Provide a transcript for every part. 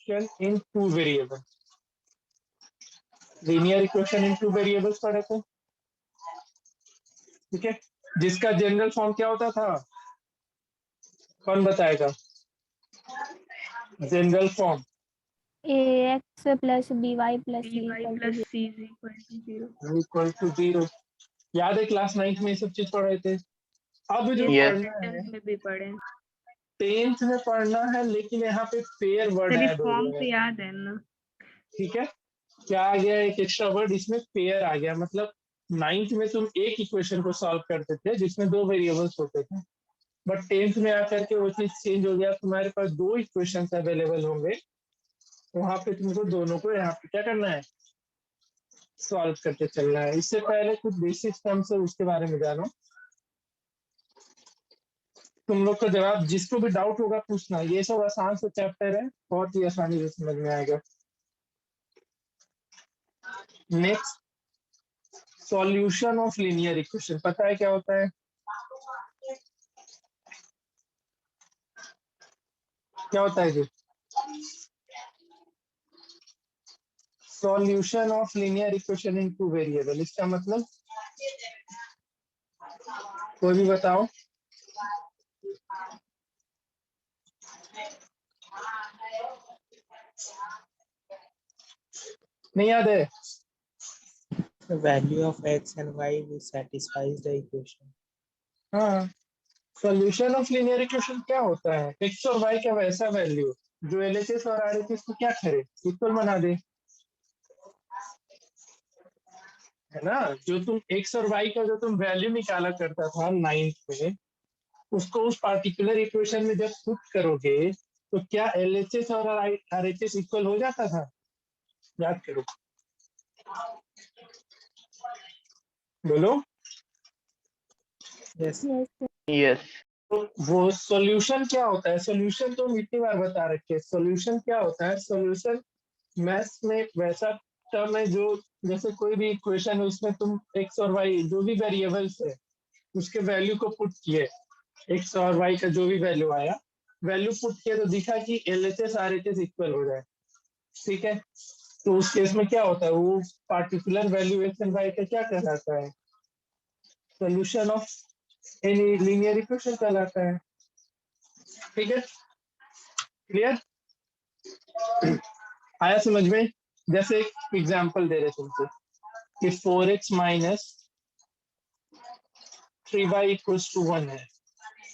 Equation in two variable, linear equation in two variables पढ़े थे, ठीक है, जिसका जनरल फॉर्म क्या होता था, कौन बताएगा? General form ax plus by plus c by equal to plus 0. c is equal to 0. Equal to 0। याद है क्लास 9th में ये सब चीज पढ़ रहे थे। अब जो ये पढ़ना है 10th में भी पढ़े। 10th में पढ़ना है, लेकिन यहाँ पे पेयर वर्ड तेरी ऐड हो फॉर्म गया से है, याद है ना? ठीक है। क्या आ गया, एक एक्स्ट्रा वर्ड इसमें पेयर आ गया। मतलब 9th में तुम एक इक्वेशन को सॉल्व करते थे जिसमें दो वेरिएबल्स होते थे, बट 10th में आकर के वो चीज चेंज हो गया, तुम्हारे पास दो इक्वेशंस अवेलेबल होंगे, वहां पे तुमको दोनों को यहाँ पे क्या करना है, सॉल्व करके चलना है। इससे पहले कुछ बेसिक टर्म्स है उसके बारे में जानो। तुम लोग का जवाब, जिसको भी डाउट होगा पूछना, ये सब आसान से चैप्टर है, बहुत ही आसानी से समझ में आएगा। Next, solution of linear equation, पता है क्या होता है? क्या होता है जी? Solution of linear equation in two variable, इसका मतलब कोई भी बताओ। नहीं याद है? The value of x and y which satisfies the equation. हाँ, सॉल्यूशन ऑफ लीनियर इक्वेशन क्या होता है? एक्स और वाई का वैसा वैल्यू जो एलएचएस और आरएचएस को क्या करे, इक्वल बना दे, है ना। जो तुम एक्स और वाई का जो तुम वैल्यू निकाला करता था 9th में, उसको उस पार्टिकुलर इक्वेशन में जब पुट करोगे तो क्या एलएचएस और आरएचएस इक्वल हो जाता था? याद करो, बोलो। Yes. Yes, sir. Yes. तो वो सॉल्यूशन क्या होता है? सॉल्यूशन तो इतनी बार बता रखे, सॉल्यूशन क्या होता है? सॉल्यूशन मैथ्स में वैसा टर्म है जो, जैसे कोई भी इक्वेशन है उसमें तुम एक्स और वाई जो भी वेरिएबल्स है उसके वैल्यू को पुट किए, एक्स और वाई का जो भी वैल्यू आया, वैल्यू पुट किया तो दिखा कि एलएचएस आरएचएस इक्वल हो जाए, ठीक है। तो उस केस में क्या होता है, वो particular value X and Y का क्या कहलाता है? Solution of any linear equation कहलाता है, ठीक है। क्लियर? आया समझ में? जैसे एक एग्जांपल दे रहे तुमसे कि 4x minus 3y equals to 1 है,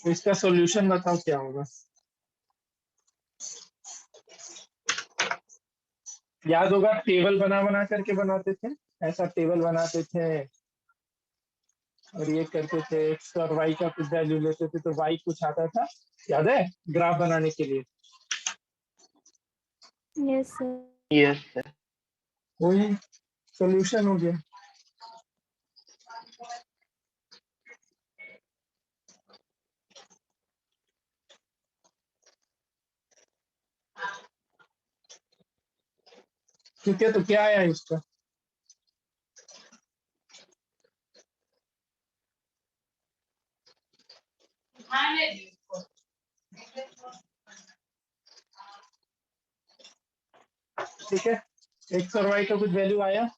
तो इसका सॉल्यूशन बताओ क्या होगा? याद होगा, टेबल बना बना करके बनाते थे, ऐसा टेबल बनाते थे और ये करते थे, एक्स और वाई का कुछ वैल्यू लेते थे तो वाई कुछ आता था, याद है, ग्राफ बनाने के लिए। Yes, sir. Yes, sir. वही सॉल्यूशन हो गया। ठीक है, तो क्या आया इसका? ठीक है, एक्स और वाई का कुछ वैल्यू आया,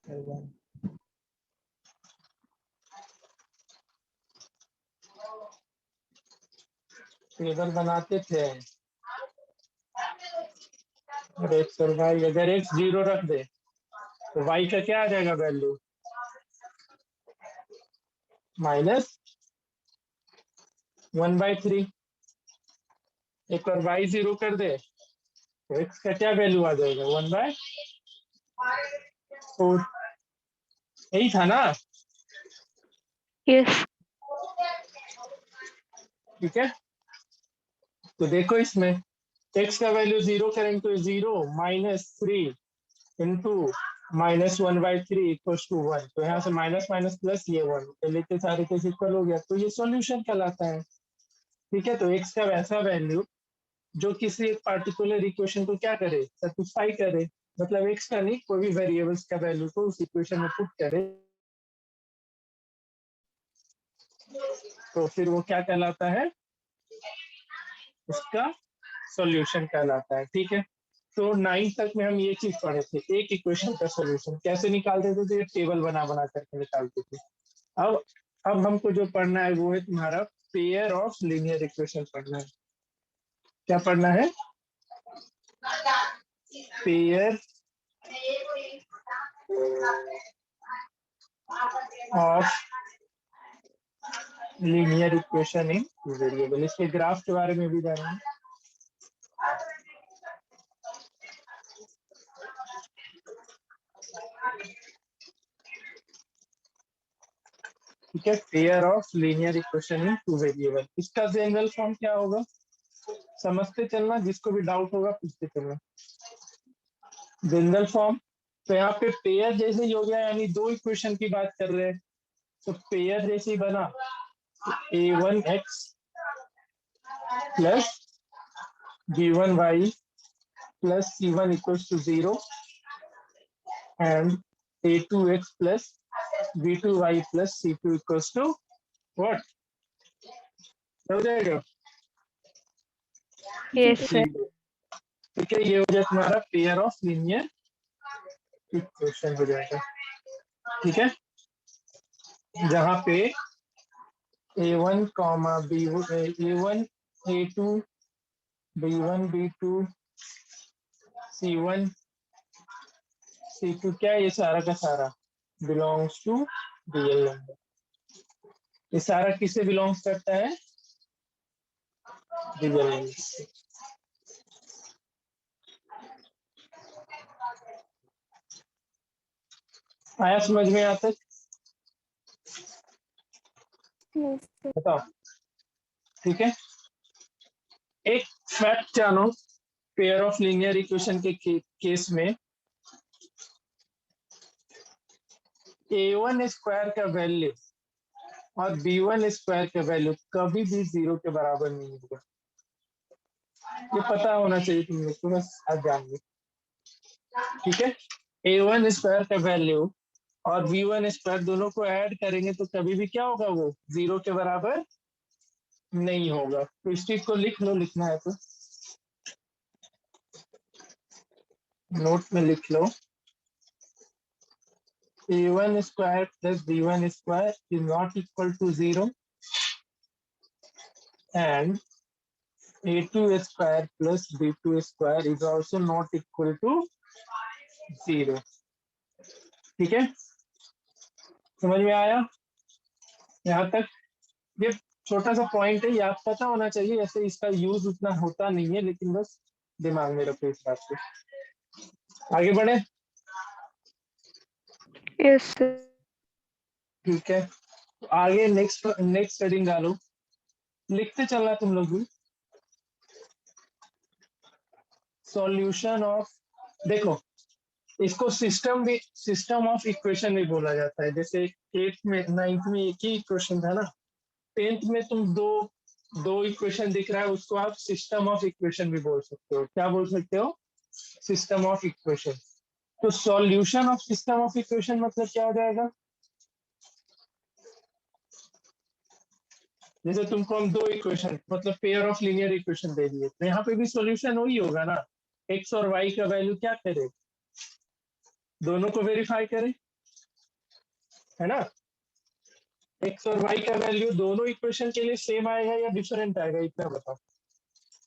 One. टेबल बनाते थे और एक्स और वाई, अगर एक्स 0 रख दे तो वाई का क्या आ जाएगा वैल्यू, -1/3। एक और वाई 0 कर दे तो एक्स का क्या वैल्यू आ जाएगा, 1/4। यही था ना? Yes. ठीक है, तो देखो इसमें एक्स का वैल्यू 0 करेंगे तो 0 -3 इंटू -1/3 इक्वल्स टू 1, तो यहाँ से माइनस माइनस प्लस ये 1, तो लेते सारे केस इक्वल हो गया, तो ये सॉल्यूशन कहलाता है, ठीक है। तो एक्स का वैसा वैल्यू जो किसी एक पार्टिकुलर इक्वेशन को क्या करे, सेटिस्फाई करे, मतलब एक्स का नहीं, कोई भी वेरिएबल्स का वैल्यू को उस इक्वेशन में पुट करे, तो फिर वो क्या कहलाता है, उसका सॉल्यूशन कहलाता है। ठीक है, तो 9 तक में हम ये चीज पढ़े थे, एक इक्वेशन का सॉल्यूशन कैसे निकालते थे, तो ये टेबल बना बना करके निकालते थे। अब अब हमको जो पढ़ना है वो है तुम्हारा पेयर ऑफ लीनियर इक्वेशन पढ़ना है। क्या पढ़ना है? Pair of linear equation in variable. इसके ग्राफ के बारे में भी जाना है। ठीक है, pair of linear equation in two variable. इसका जनरल फॉर्म क्या होगा, समझते चलना, जिसको भी डाउट होगा पूछते चलना। जनरल फॉर्म, तो यहाँ पे पेयर जैसे ही हो गया, यानी दो इक्वेशन की बात कर रहे हैं, तो पेयर जैसे ही बना, a1x plus b1y plus c1 equals to 0 and a2x plus b2y plus c2 equals to what? हो जाएगा Yes, sir. 0। ठीक है, ये हो जाए तुम्हारा पेयर ऑफ लीनियर इक्वेशन हो जाएगा। ठीक है, जहाँ पे a1 comma b1 a1 a2 b1 b2 c1 c2 क्या है, ये सारा का सारा बिलोंग्स टू रियल नंबर। ये सारा किसे बिलोंग्स करता है? Real number. आया समझ में आता? Yes, sir. बताओ। ठीक है, एक फैक्ट जानो, पेयर ऑफ लीनियर इक्वेशन के केस में a1 स्क्वायर का वैल्यू और b1 स्क्वायर का वैल्यू कभी भी 0 के बराबर नहीं होगा। ये पता होना चाहिए तुम लोग को, बस आज जान लो। ठीक है, a1 स्क्वायर का वैल्यू और b1 स्क्वायर दोनों को ऐड करेंगे तो कभी भी क्या होगा, वो 0 के बराबर नहीं होगा। तो इस चीज को लिख लो, लिखना है तो नोट में लिख लो। a1 square plus b1 square is not equal to 0 and a2 square plus b2 square is also not equal to 0। ठीक है, समझ में आया यहाँ तक? ये छोटा सा पॉइंट है, याद पता होना चाहिए, ऐसे इसका यूज उतना होता नहीं है, लेकिन बस दिमाग में रखो इस बात को। आगे बढ़े। Yes, sir. ठीक है, तो आगे नेक्स्ट हेडिंग डालो, लिखते चलना तुम लोग भी। सॉल्यूशन ऑफ, देखो इसको सिस्टम ऑफ इक्वेशन भी बोला जाता है। जैसे 8th में 9th में एक ही इक्वेशन था ना, 10th में तुम दो इक्वेशन दिख रहा है, उसको आप सिस्टम ऑफ इक्वेशन भी बोल सकते हो। क्या बोल सकते हो? System of equation. तो solution of system of equation मतलब क्या हो जाएगा? जैसे तुमको हम दो इक्वेशन मतलब पेयर ऑफ लीनियर इक्वेशन दे दिए, तो यहाँ पे भी सॉल्यूशन वही होगा ना, एक्स और वाई का वैल्यू क्या करे, दोनों को वेरीफाई करे, है ना। एक्स और वाई का वैल्यू दोनों इक्वेशन के लिए सेम आएगा या डिफरेंट आएगा, इतना बताओ।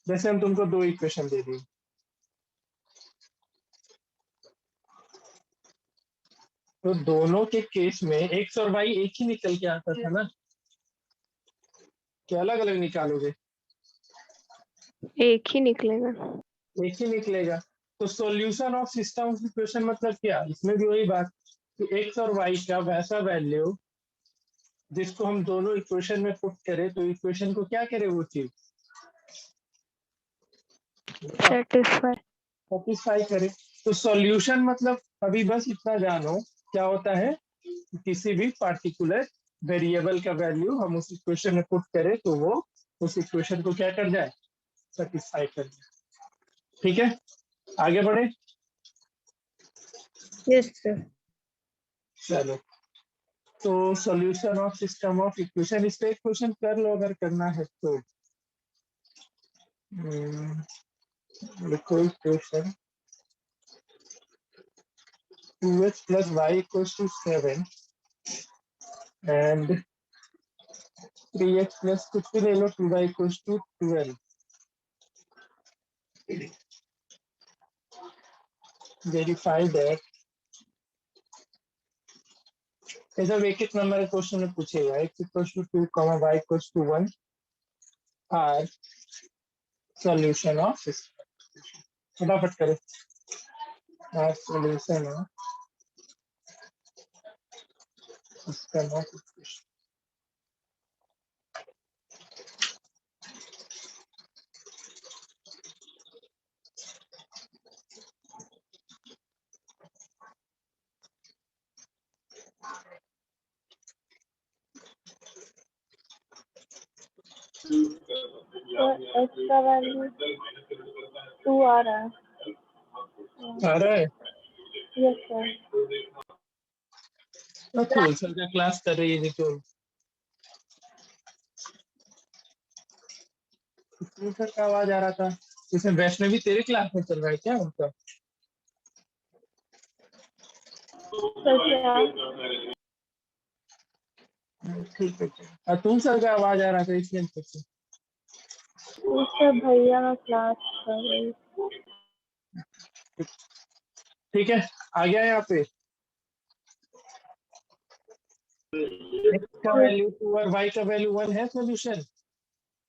जैसे हम तुमको दो इक्वेशन दे दिए, तो दोनों के केस में एक्स और वाई एक ही निकल के आता था ना, क्या अलग अलग निकालोगे? एक ही निकलेगा। एक ही निकलेगा। तो solution of system of equation मतलब क्या, इसमें भी वही बात कि एक्स और वाई का वैसा वैल्यू जिसको हम दोनों इक्वेशन में पुट करें, तो इक्वेशन को क्या करे वो चीज, Satisfy. सेटिस्फाई करे। तो सॉल्यूशन मतलब अभी बस इतना जानो क्या होता है, किसी भी पार्टिकुलर वेरिएबल का वैल्यू हम उस इक्वेशन में पुट करें तो वो उस इक्वेशन को क्या कर जाए, सेटिस्फाई कर जाए। ठीक है, आगे बढ़े। Yes, sir. चलो, तो solution of system of equation, इस पे एक क्वेश्चन कर लो अगर करना है तो। लिखो equation 2x plus y equals to 7 and 3x plus कुछ भी ले लो 2y equals to 12. Verify that. ऐसा एक एक नंबर क्वेश्चन में पूछेगा x equals to 2, y equals to 1 are solution of this. फटाफट करो. Are solution of system of equation. तो x का वैल्यू 2 आ रहा है. आ रहा है. Yes sir. तो सर का क्लास कर रही है तो सर का आवाज आ रहा था. इसमें वैष्णवी तेरे क्लास में चल रहा है क्या उनका? सर क्या? ठीक है. और तुम सर का आवाज आ रहा था इसलिए पूछा. उससे भैया का क्लास कर रही. ठीक है, आ गया यहाँ पे. x का वैल्यू 2 और y का वैल्यू 1 है. सॉल्यूशन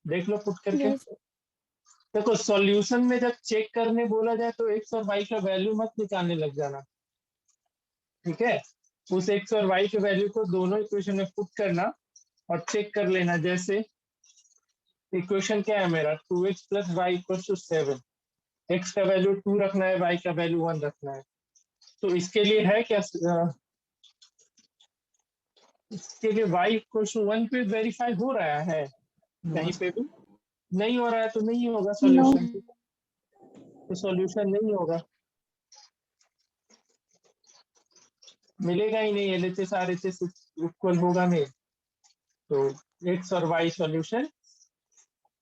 देख लो पुट करके. यस. देखो सॉल्यूशन में जब चेक करने बोला जाए तो x और y का वैल्यू मत निकालने लग जाना. ठीक है, उस x और y के वैल्यू को दोनों इक्वेशन में पुट करना और चेक कर लेना. जैसे इक्वेशन क्या है मेरा 2x plus y equals to 7. x का वैल्यू 2 रखना है, y का वैल्यू 1 रखना है. तो इसके लिए है क्या, इसके लिए y equals to 1 पे वेरीफाई हो रहा है. कहीं पे भी नहीं हो रहा है तो नहीं होगा नो. सॉल्यूशन. तो सॉल्यूशन नहीं होगा, मिलेगा ही नहीं. एलएचएस आरएचएस इक्वल होगा नहीं. तो एक्स और वाई सॉल्यूशन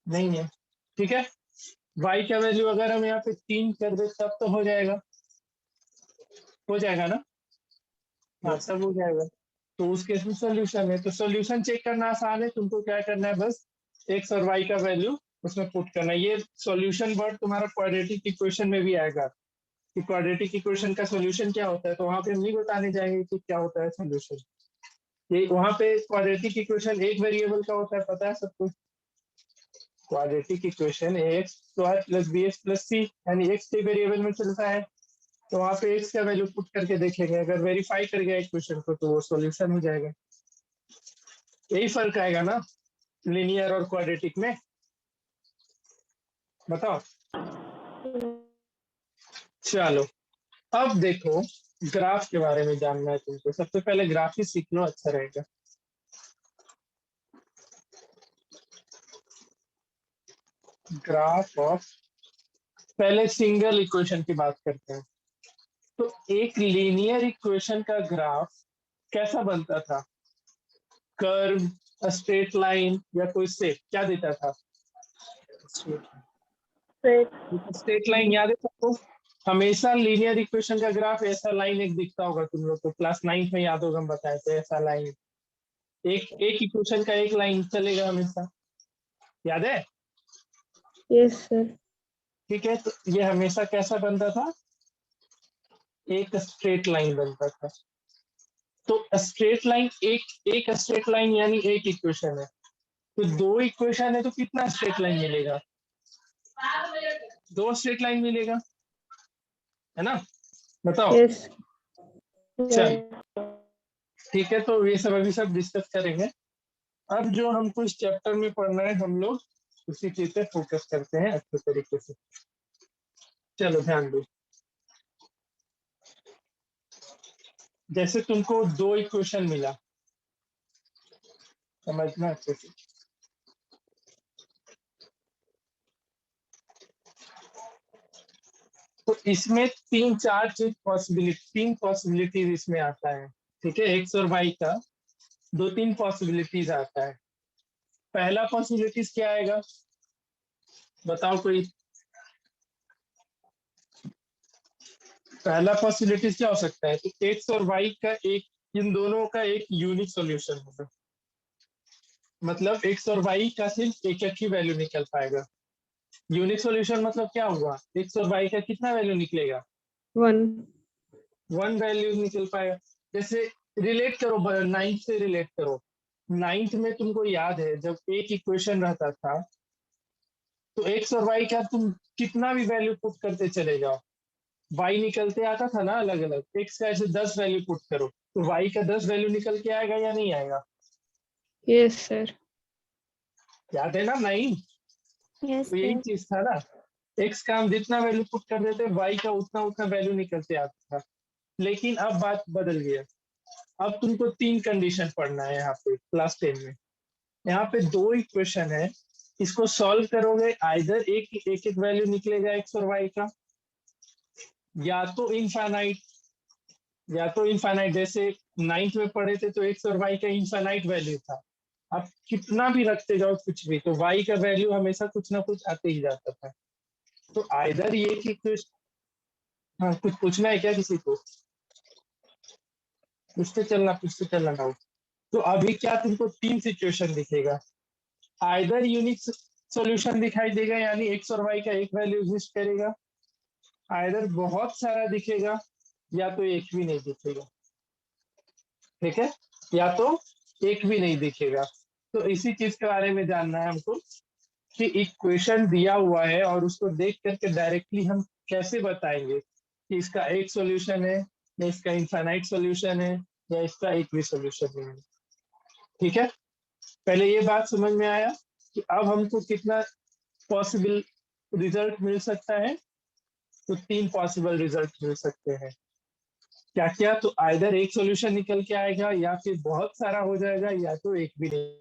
नहीं है. ठीक है, वाई का वैल्यू अगर हम यहाँ पे 3 कर दे तब तो हो जाएगा. हो जाएगा ना? हाँ सब हो जाएगा. तो उस केस में सॉल्यूशन है. तो सॉल्यूशन चेक करना आसान है. तुमको क्या करना है, बस एक्स और वाई का वैल्यू उसमें पुट करना है. ये सॉल्यूशन वर्ड तुम्हारा क्वाड्रेटिक इक्वेशन में भी आएगा कि क्वाड्रेटिक इक्वेशन का सॉल्यूशन क्या होता है. तो वहां पे हम नहीं बताने जाएंगे कि क्या होता है सॉल्यूशन. ये वहां पे क्वाड्रेटिक इक्वेशन एक वेरिएबल का होता है, पता है सबको. Quadratic equation x square plus b x plus c यानी एक्स के वेरिएबल में चलता है. तो वहां पे एक्स का वैल्यू पुट करके देखेंगे. अगर वेरीफाई कर गया इक्वेशन को तो वो सॉल्यूशन हो जाएगा. यही फर्क आएगा ना लिनियर और क्वाड्रेटिक में. बताओ. चलो अब देखो, ग्राफ के बारे में जानना है तुमको. सबसे पहले ग्राफ ही सीख लो, अच्छा रहेगा. ग्राफ ऑफ, पहले सिंगल इक्वेशन की बात करते हैं. तो एक लीनियर इक्वेशन का ग्राफ कैसा बनता था? कर्व, स्ट्रेट लाइन या कोई शेप, क्या देता था? Straight line. याद है सबको? हमेशा लीनियर इक्वेशन का ग्राफ ऐसा लाइन एक दिखता होगा. तुम लोग को क्लास 9 में याद होगा, हम बताए थे ऐसा लाइन. एक एक इक्वेशन का एक लाइन चलेगा हमेशा. याद है? Yes sir. ठीक है, तो ये हमेशा कैसा बनता था? एक स्ट्रेट लाइन बनता था. तो स्ट्रेट लाइन एक स्ट्रेट लाइन यानी एक इक्वेशन है. तो दो इक्वेशन है तो कितना स्ट्रेट लाइन मिलेगा? 2 स्ट्रेट लाइन मिलेगा, है ना? बताओ. यस. चल ठीक है, तो ये सब अभी सब डिस्कस करेंगे. अब जो हमको इस चैप्टर में पढ़ना है हम लोग उसी चीज पे फोकस करते हैं अच्छे तरीके से. चलो ध्यान दो. जैसे तुमको 2 इक्वेशन मिला, समझना अच्छे से. तो इसमें 3 पॉसिबिलिटीज इसमें आता है. ठीक है, एक्स और वाई का 2-3 पॉसिबिलिटीज आता है. पहला पॉसिबिलिटीज क्या आएगा? बताओ कोई. पहला पॉसिबिलिटी क्या हो सकता है, तो एक्स और वाई का एक, इन दोनों का एक यूनिक सॉल्यूशन होगा, मतलब एक्स और वाई का सिर्फ एक एक ही वैल्यू निकल पाएगा। यूनिक सॉल्यूशन मतलब क्या हुआ, एक्स और वाई का कितना वैल्यू निकलेगा, 1। वन वैल्यू निकल पाएगा। जैसे रिलेट करो, नाइन्थ से रिलेट करो। नाइन्थ में तुमको याद है जब एक इक्वेशन रहता था, तो एक्स और वाई का तुम कितना भी वैल्यू पुट करते चले जाओ, वाई निकलते आता था ना अलग अलग। एक्स का ऐसे 10 वैल्यू पुट करो तो वाई का 10 वैल्यू निकल के आएगा या नहीं आएगा। Yes sir. याद है ना, नाइन। यस तो यही सर। चीज था ना, एक्स का हम जितना वैल्यू पुट कर देते वाई का उतना उतना वैल्यू निकलते आता था। लेकिन अब बात बदल गया, अब तुमको तीन कंडीशन पढ़ना है यहाँ पे क्लास 10 में। यहाँ पे दो इक्वेशन है, इसको सॉल्व करोगे आइदर एक एक एक वैल्यू निकलेगा एक्स और वाई का, या तो इनफाइनाइट, या तो इनफाइनाइट। जैसे नाइन्थ में पढ़े थे तो एक्स और वाई का इनफाइनाइट वैल्यू था, आप कितना भी रखते जाओ कुछ भी, तो वाई का वैल्यू हमेशा कुछ ना कुछ आते ही जाता था। तो आइदर ये कि कुछ, हाँ कुछ पूछना है क्या किसी को, पूछते चलना डाउट। तो अभी क्या तुमको तीन सिचुएशन दिखेगा, आइदर यूनिक सॉल्यूशन दिखाई देगा यानी एक्स और वाई का एक वैल्यू एग्जिस्ट करेगा, आइदर बहुत सारा दिखेगा, या तो एक भी नहीं दिखेगा। ठीक है, या तो एक भी नहीं दिखेगा। तो इसी चीज के बारे में जानना है हमको कि इक्वेशन दिया हुआ है और उसको देख करके डायरेक्टली हम कैसे बताएंगे कि इसका एक सॉल्यूशन है, या इसका इनफाइनाइट सॉल्यूशन है, या इसका एक भी सॉल्यूशन है। ठीक है, पहले ये बात समझ में आया कि अब हमको कितना पॉसिबल रिजल्ट मिल सकता है, तो तीन पॉसिबल रिजल्ट मिल सकते हैं। क्या क्या, तो आइदर एक सॉल्यूशन निकल के आएगा, या फिर बहुत सारा हो जाएगा, या तो एक भी नहीं।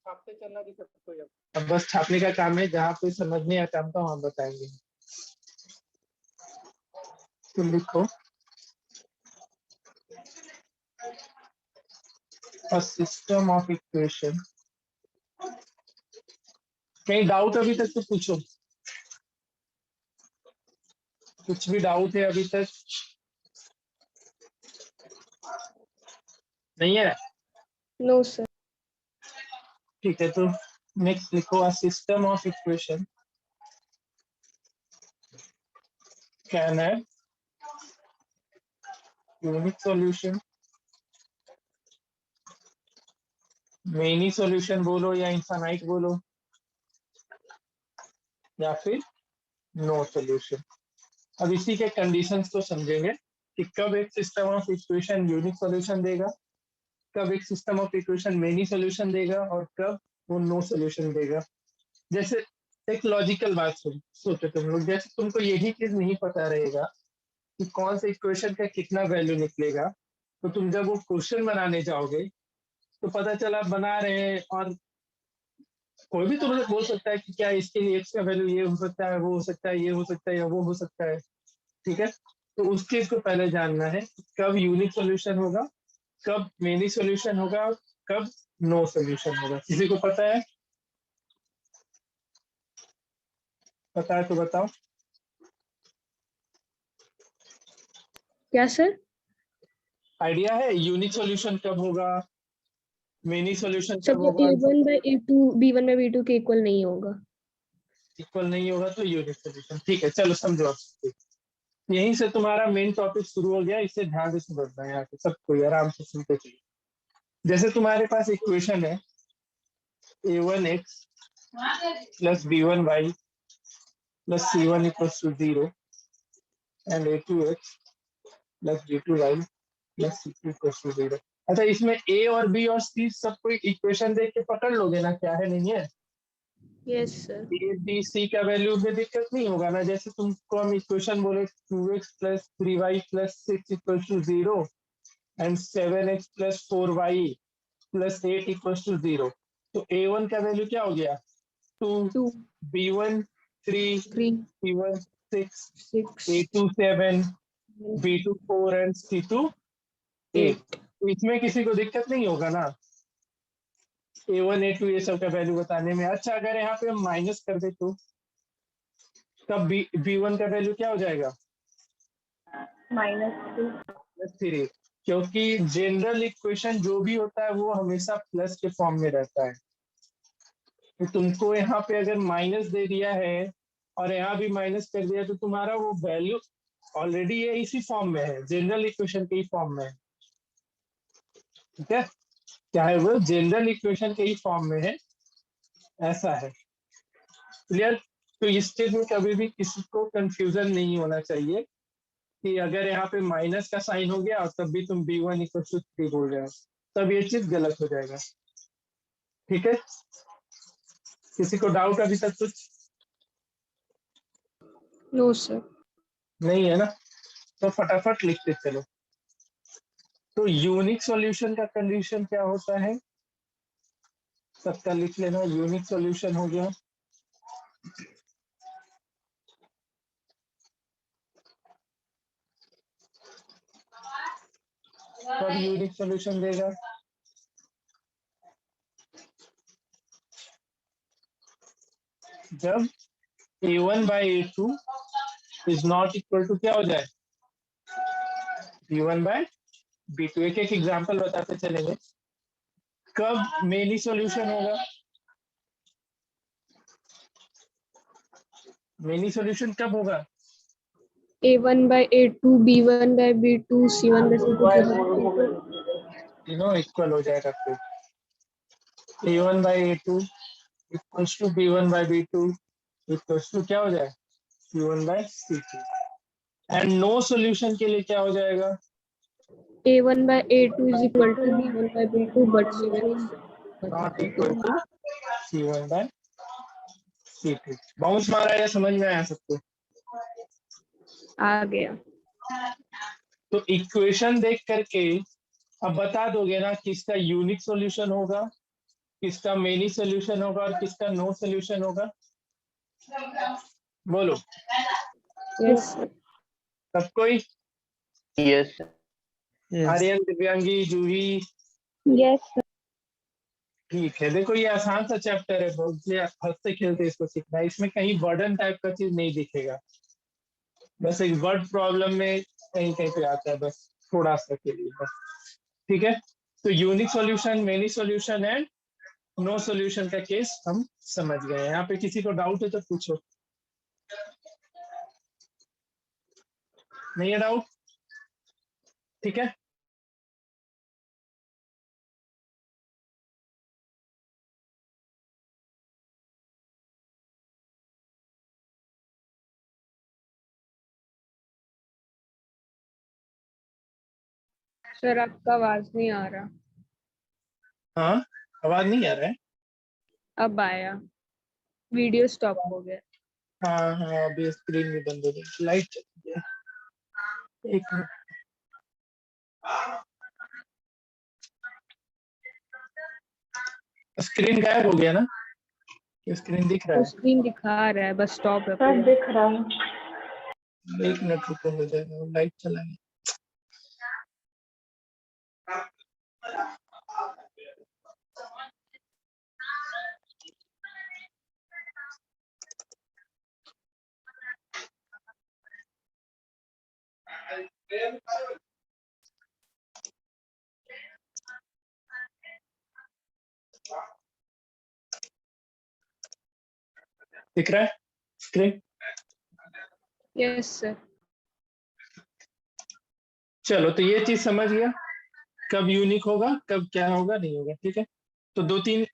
छापते चलना भी सबको, अब बस छापने का काम है, जहाँ पे समझ नहीं आता हमको वहां बताएंगे। तो लिखो a system of equation। कहीं डाउट अभी तक तो पूछो, कुछ भी डाउट है अभी तक नहीं है। No sir. ठीक है, तो नेक्स्ट लिखो a system of equation can have unique solution, many solution बोलो या infinite बोलो, या फिर नो सॉल्यूशन। अब इसी के कंडीशंस को समझेंगे कि कब एक system of equation unique solution देगा, कब एक system of equation many solution देगा, और कब वो नो सॉल्यूशन देगा। जैसे एक लॉजिकल बात सोचो तुम लोग, जैसे तुमको यही चीज नहीं पता रहेगा कि कौन से इक्वेशन का कितना वैल्यू निकलेगा, तो तुम जब वो क्वेश्चन बनाने जाओगे तो पता चला बना रहे हैं, और कोई भी तुमसे बोल सकता है कि क्या इसके लिए एक्स का वैल्यू ये हो सकता है, वो हो सकता है, ये हो सकता है, या वो हो सकता है। ठीक है, तो उस चीज को पहले जानना है कब यूनिक सॉल्यूशन होगा, कब मेनी सॉल्यूशन होगा, कब नो सॉल्यूशन होगा। किसी को पता है, पता है तो बताओ। क्या सर? आइडिया है यूनिक सॉल्यूशन कब होगा, मेनी सॉल्यूशन सर कब वो होगा। A1 by A2 B1 by B2 के इक्वल नहीं होगा। इक्वल नहीं होगा तो यूनिक सॉल्यूशन। ठीक है, चलो समझो। यहीं से तुम्हारा मेन टॉपिक शुरू हो गया, इसे ध्यान से समझना है, यहाँ पे सब कोई आराम से सुनते चलिए। जैसे तुम्हारे पास इक्वेशन है a1x plus b1y plus c1 equals to 0 and a2x plus b2y plus c2 equals to 0। अच्छा, इसमें a और b और c सब कोई इक्वेशन देख के पकड़ लोगे ना, क्या है नहीं है। Yes sir. a b c का वैल्यू में दिक्कत नहीं होगा ना। जैसे तुमको हम इक्वेशन बोले 2x plus 3y plus 6 equals to 0 and 7x plus 4y plus 8 equals to 0, तो a1 का वैल्यू क्या हो गया, 2, 2, B1 3, 3, C1 6, 6, A2 7, B2 4 and C2 8। इसमें किसी को दिक्कत नहीं होगा ना A1 A2 ये सब का वैल्यू बताने में। अच्छा अगर यहाँ पे हम माइनस कर दे तो तब B1 का वैल्यू क्या हो जाएगा? -3, -3, क्योंकि जनरल इक्वेशन जो भी होता है वो हमेशा प्लस के फॉर्म में रहता है। तो तुमको यहाँ पे अगर माइनस दे दिया है और यहाँ भी माइनस कर दिया तो तुम्हारा वो वैल्यू ऑलरेडी ये इसी फॉर्म में है, जनरल इक्वेशन के ही फॉर्म में है। ठीक है, चाहे वो जनरल इक्वेशन के ही फॉर्म में है, ऐसा है। क्लियर? तो इस चीज में कभी भी किसी को कंफ्यूजन नहीं होना चाहिए कि अगर यहाँ पे माइनस का साइन हो गया और तब भी तुम B1 = 3 बोल रहे हो, तब ये चीज गलत हो जाएगा। ठीक है, किसी को डाउट अभी तक कुछ नो सर। नहीं है ना? तो फटाफट लिखते चलो। तो यूनिक सॉल्यूशन का कंडीशन क्या होता है? सबका लिख लेना। यूनिक सॉल्यूशन हो गया कब यूनिक सॉल्यूशन देगा? जब A1/A2 is not equal to क्या हो जाए? B1/B2। एक एक एग्जाम्पल बताते चलेंगे। कब मेनी सॉल्यूशन होगा? मेनी सॉल्यूशन कब होगा? A1/A2, B1/B2, C1/C2, तीनों इक्वल हो जाएगा फिर। A1/A2 equals to B1/B2 equals to क्या हो जाए? C1/C2। एंड नो सॉल्यूशन के लिए क्या हो जाएगा? A1/A2 is equal to B1/B2, but C1 is not equal to C1/C2। Bounce मारा या समझ में आया सबको? आ गया। तो इक्वेशन देख करके अब बता दोगे ना किसका यूनिक सॉल्यूशन होगा, किसका मेनी सॉल्यूशन होगा और किसका नो सॉल्यूशन होगा? बोलो यस सर। सब कोई? Yes Yes. Aryan, Divyangi, Juhi? Yes sir. ठीक है, देखो ये आसान सा चैप्टर है, बहुत से हंसते खेलते इसको सीखना है। इसमें कहीं बर्डन टाइप का चीज नहीं दिखेगा, बस एक वर्ड प्रॉब्लम में कहीं कहीं पे आता है, बस थोड़ा सा के लिए बस। ठीक है, तो unique solution, many solution and no solution का केस हम समझ गए। यहाँ पे किसी को डाउट है तो पूछो। नहीं है डाउट? ठीक है, सर आपका आवाज नहीं आ रहा। हाँ आवाज नहीं आ रहा है? अब आया। वीडियो स्टॉप हो गया। हाँ हाँ, अभी स्क्रीन भी बंद हो गई, लाइट चली है। एक मिनट। स्क्रीन गायब हो गया ना? स्क्रीन दिख रहा तो है? स्क्रीन दिखा रहा है, बस स्टॉप है सर पूरा। दिख रहा है। 1 मिनट रुको, हो जाएगा, लाइट चला गया। दिख रहा है स्क्रीन? Yes sir. चलो, तो ये चीज समझ गया कब यूनिक होगा, कब क्या होगा, नहीं होगा। ठीक है, तो 2-3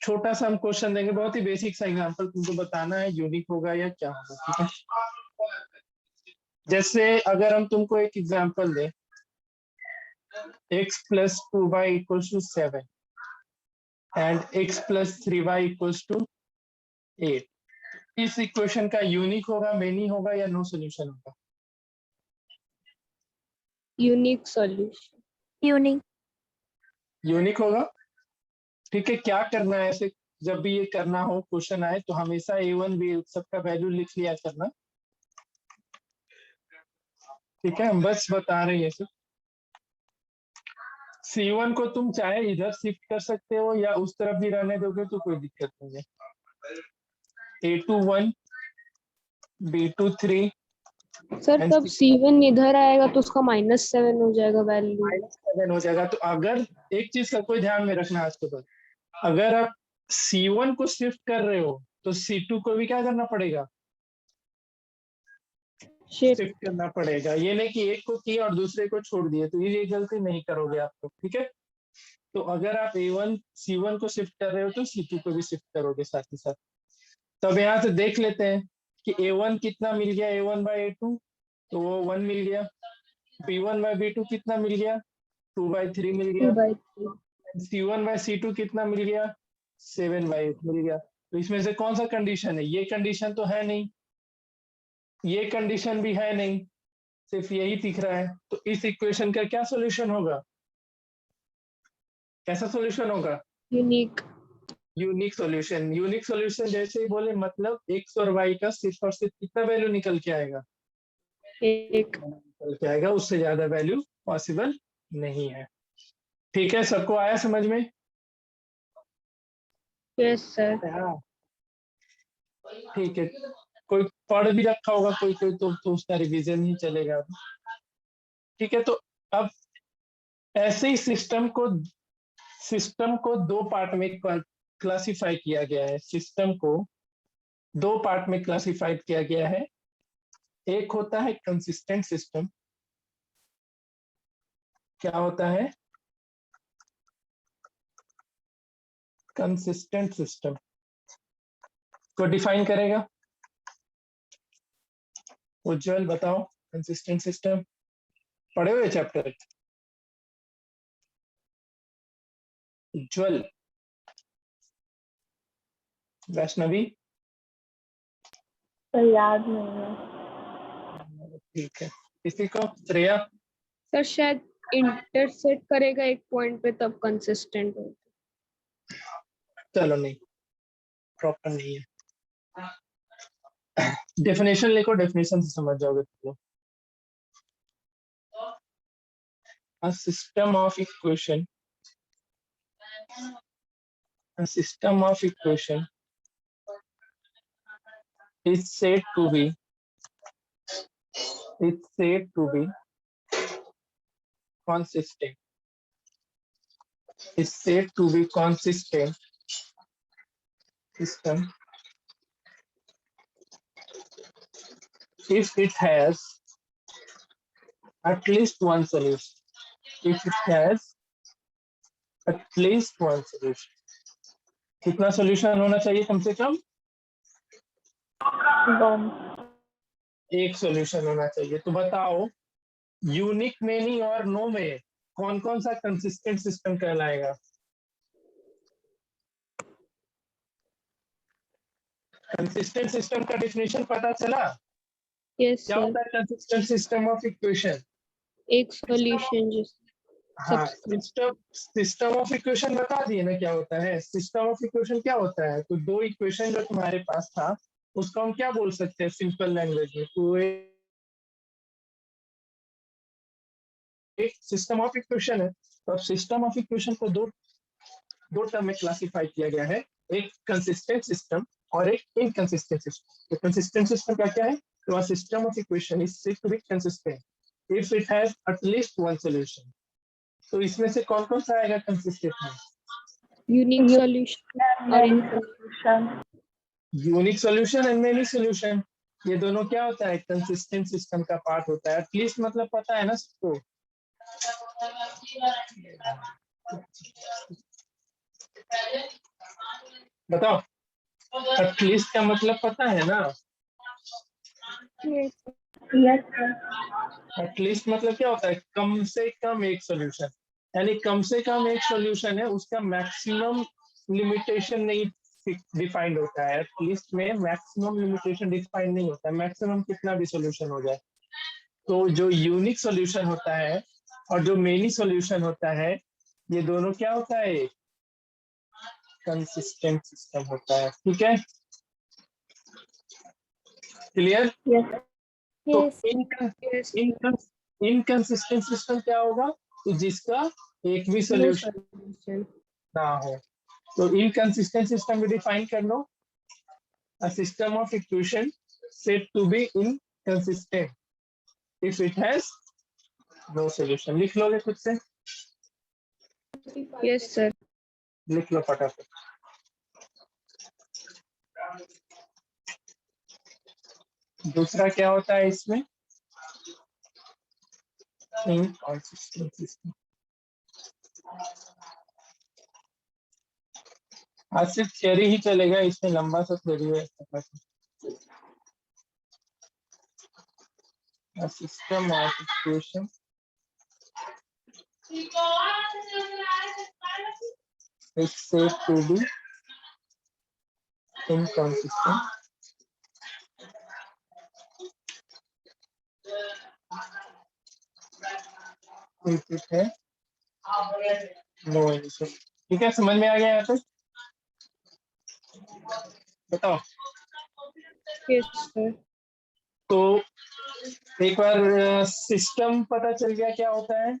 छोटा सा हम क्वेश्चन देंगे, बहुत ही बेसिक सा एग्जांपल, तुमको बताना है यूनिक होगा या क्या होगा। ठीक है, जैसे अगर हम तुमको एक एग्जांपल दें, x + 2y = 7 and x + 3y = 8, इस इक्वेशन का यूनिक होगा, मेनी होगा या नो सॉल्यूशन होगा? Unique solution. यूनिक यूनिक होगा। ठीक है, क्या करना है ऐसे जब भी ये करना हो क्वेश्चन आए तो हमेशा A1 B सबका वैल्यू लिख लिया करना। ठीक है, हम बस बता रहे हैं सब। C1 को तुम चाहे इधर शिफ्ट कर सकते हो या उस तरफ भी रहने दोगे तो कोई दिक्कत नहीं है। A2 1, B2 3 सर एंड तब C1 इधर आएगा तो उसका -7 हो जाएगा वैल्यू। -7 हो जाएगा। तो अगर एक चीज का कोई ध्यान में रखना आज के बाद, अगर आप C1 को शिफ्ट कर रहे हो तो C2 को भी क्या करना पड़ेगा, शिफ्ट करना पड़ेगा। ये नहीं कि एक को किया और दूसरे को छोड़ दिए, तो ये गलती नहीं करोगे आप लोग। ठीक है, तो अगर आप A1 C1 को शिफ्ट कर रहे हो तो C2 को भी शिफ्ट करोगे साथ ही साथ। तब यहाँ से देख लेते हैं कि A1 कितना मिल गया, A1 बाय A2 तो वो 1 मिल गया। B1 बाय B2 कितना मिल गया, 2/3 मिल गया। 2/3। C1 बाय C2 कितना मिल गया, 7/8 मिल गया। तो इसमें से कौन सा कंडीशन है, ये कंडीशन तो है नहीं, ये कंडीशन भी है नहीं, सिर्फ यही दिख रहा है। तो इस इक्वेशन का क्या सॉल्यूशन होगा, कैसा सॉल्यूशन होगा, unique. Unique solution. Unique solution जैसे ही बोले मतलब x और y का सिर्फ और सिर्फ कितना वैल्यू निकल के आएगा, एक। निकल के आएगा, उससे ज्यादा वैल्यू पॉसिबल नहीं है। ठीक है, सबको आया समझ में? Yes sir. हाँ ठीक है, कोई पढ़ भी रखा होगा कोई कोई तो उसका रिवीजन ही चलेगा। ठीक है, तो अब ऐसे ही सिस्टम को दो पार्ट में क्लासिफाई किया गया है। सिस्टम को दो पार्ट में क्लासिफाई किया गया है। एक होता है कंसिस्टेंट सिस्टम। क्या होता है, कंसिस्टेंट सिस्टम को डिफाइन करेगा उज्जवल, बताओ। कंसिस्टेंट सिस्टम पढ़े हुए चैप्टर, उज्जवल, वैष्णवी? सर याद नहीं है। ठीक है, किसी को, श्रेया? सर शायद इंटरसेक्ट करेगा एक पॉइंट पे तब कंसिस्टेंट हो। चलो नहीं, प्रॉपर नहीं है। डेफिनेशन लिखो, डेफिनेशन से समझ जाओगे तुम लोग। A system of equation, a system of equation is said to be consistent, is said to be consistent system if it has at least one solution. If it has at least one solution. कितना solution होना चाहिए कम से कम? एक solution होना चाहिए। तो बताओ unique many और नो में कौन कौन सा कंसिस्टेंट सिस्टम कहलाएगा? कंसिस्टेंट सिस्टम का डेफिनेशन पता चला? यस क्या सर। होता है कंसिस्टेंट सिस्टम ऑफ इक्वेशन? एक सॉल्यूशन जिस हाँ, सिस्टम ऑफ इक्वेशन बता दिए ना क्या होता है। सिस्टम ऑफ इक्वेशन क्या होता है, तो दो इक्वेशन जो तुम्हारे पास था उसको हम क्या बोल सकते हैं सिंपल लैंग्वेज में, तो एक सिस्टम ऑफ इक्वेशन है। तो अब सिस्टम ऑफ इक्वेशन को दो टर्म में क्लासिफाई किया गया है, एक कंसिस्टेंट सिस्टम और एक इनकंसिस्टेंट सिस्टम। तो कंसिस्टेंट सिस्टम का क्या है, तो a system of equation is said to be consistent if it has at least one solution. तो इसमें से कौन कौन सा आएगा कंसिस्टेंट में? यूनिक सॉल्यूशन और unique solution and many solution, ये दोनों क्या होता है, कंसिस्टेंट सिस्टम का पार्ट होता है। एटलीस्ट मतलब पता है ना सबको? बताओ, एटलीस्ट का मतलब पता है ना? एटलीस्ट मतलब क्या होता है, कम से कम एक सॉल्यूशन, यानी कम से कम एक सॉल्यूशन है, उसका मैक्सिमम लिमिटेशन नहीं डिफाइंड होता है। एटलीस्ट में मैक्सिमम लिमिटेशन डिफाइंड नहीं होता है, मैक्सिमम कितना भी सॉल्यूशन हो जाए। तो जो यूनिक सॉल्यूशन होता है और जो मेनी सॉल्यूशन होता है, ये दोनों क्या होता है, इनकंसिस्टेंट सिस्टम होता है। ठीक है, क्लियर? Yes. तो Yes. इनकंसिस्टेंट सिस्टम क्या होगा? तो जिसका एक भी No सॉल्यूशन solution. ना हो। तो इनकंसिस्टेंट सिस्टम भी डिफाइन कर लो, a system of equation said to be inconsistent if it has no solution। लिख लोगे खुद से? Yes, sir. लिख लो फटाफट। दूसरा क्या होता है इसमें? Inconsistent system. आज सिर्फ थ्योरी ही चलेगा, इसमें लंबा सा थ्योरी है। A system of equation is said to be inconsistent if it has no solution। ठीक है, समझ में आ गया यहाँ पे? बताओ। Yes, sir. तो एक बार सिस्टम पता चल गया क्या होता है?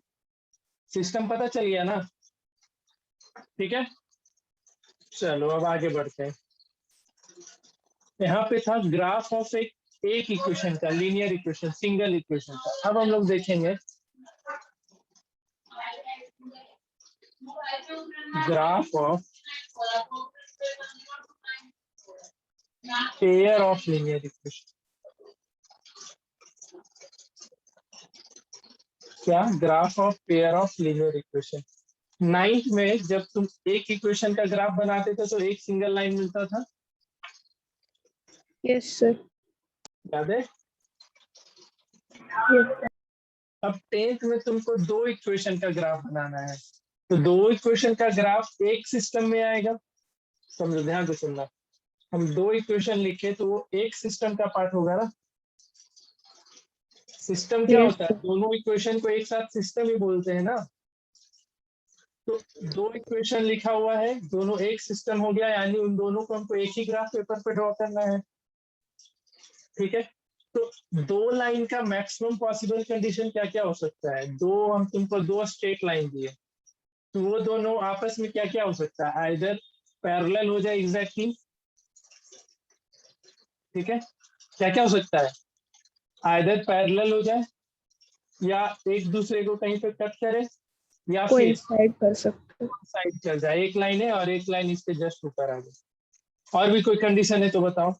सिस्टम पता चल गया ना? ठीक है, चलो अब आगे बढ़ते हैं। यहाँ पे था ग्राफ ऑफ एक इक्वेशन का, लीनियर इक्वेशन, सिंगल इक्वेशन का। अब हम लोग देखेंगे graph of pair of linear equation. क्या? Graph of pair of linear equation. Ninth में जब तुम एक इक्वेशन का ग्राफ बनाते थे तो एक सिंगल लाइन मिलता था, Yes, sir. याद है? Yes, sir. अब टेंथ में तुमको दो इक्वेशन का ग्राफ बनाना है, तो दो इक्वेशन का ग्राफ एक सिस्टम में आएगा। समझो, ध्यान से सुनना। हम दो इक्वेशन लिखे तो वो एक सिस्टम का पार्ट होगा ना। सिस्टम क्या Yes, होता है? sir. दोनों इक्वेशन को एक साथ सिस्टम ही बोलते हैं ना। तो दो इक्वेशन लिखा हुआ है, दोनों एक सिस्टम हो गया, यानी उन दोनों को हमको एक ही ग्राफ पेपर पे ड्रॉ करना है। ठीक है, तो दो लाइन का मैक्सिमम पॉसिबल कंडीशन क्या क्या हो सकता है? हम तुमको दो स्ट्रेट लाइन दिए, तो वो दोनों आपस में क्या क्या हो सकता है? आइदर पैरेलल हो जाए एग्जैक्टली। ठीक है, क्या क्या हो सकता है? आइदर पैरेलल हो जाए, या एक दूसरे को कहीं पे कट करे, या फिर Coincide कर सकते हैं। साइड चल जाए। एक लाइन है और एक लाइन इसके जस्ट ऊपर आ गई। और भी कोई कंडीशन है तो बताओ।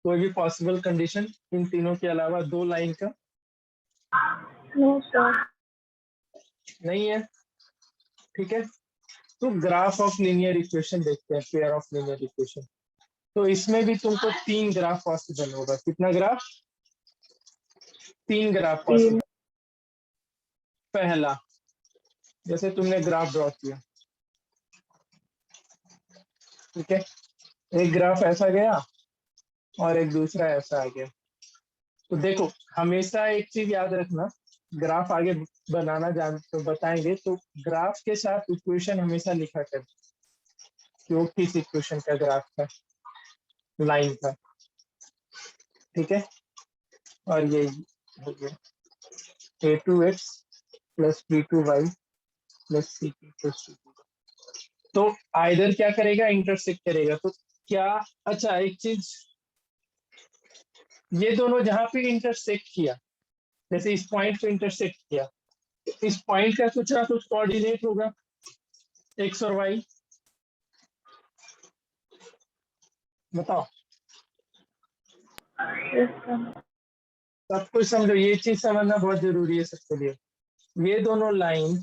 कोई भी पॉसिबल कंडीशन इन तीनों के अलावा दो लाइन का? No, sir. नहीं है। ठीक है, तो ग्राफ ऑफ लीनियर इक्वेशन देखते हैं, पेयर ऑफ लीनियर इक्वेशन। तो इसमें भी तुमको तीन ग्राफ पॉसिबल होगा। कितना ग्राफ? तीन ग्राफ पॉसिबल। पहला, जैसे तुमने ग्राफ ड्रॉ किया, ठीक है, एक ग्राफ ऐसा गया और एक दूसरा ऐसा आ गया। तो देखो, हमेशा एक चीज याद रखना, ग्राफ आगे बनाना जान तो बताएंगे, तो ग्राफ के साथ इक्वेशन हमेशा लिखा कर, जो किस इक्वेशन का ग्राफ था, लाइन का। ठीक है, और ये हो गया a2x plus b2y plus c2 plus c2। तो आइदर क्या करेगा? इंटरसेक्ट करेगा। तो क्या, अच्छा एक चीज, ये दोनों जहां पे इंटरसेक्ट किया, जैसे इस पॉइंट पे इंटरसेक्ट किया, तो इस पॉइंट का कुछ ना कुछ कोऑर्डिनेट होगा, एक्स और वाई। बताओ। Yes, sir. सब कुछ समझो, ये चीज समझना बहुत जरूरी है सबके लिए। ये दोनों लाइन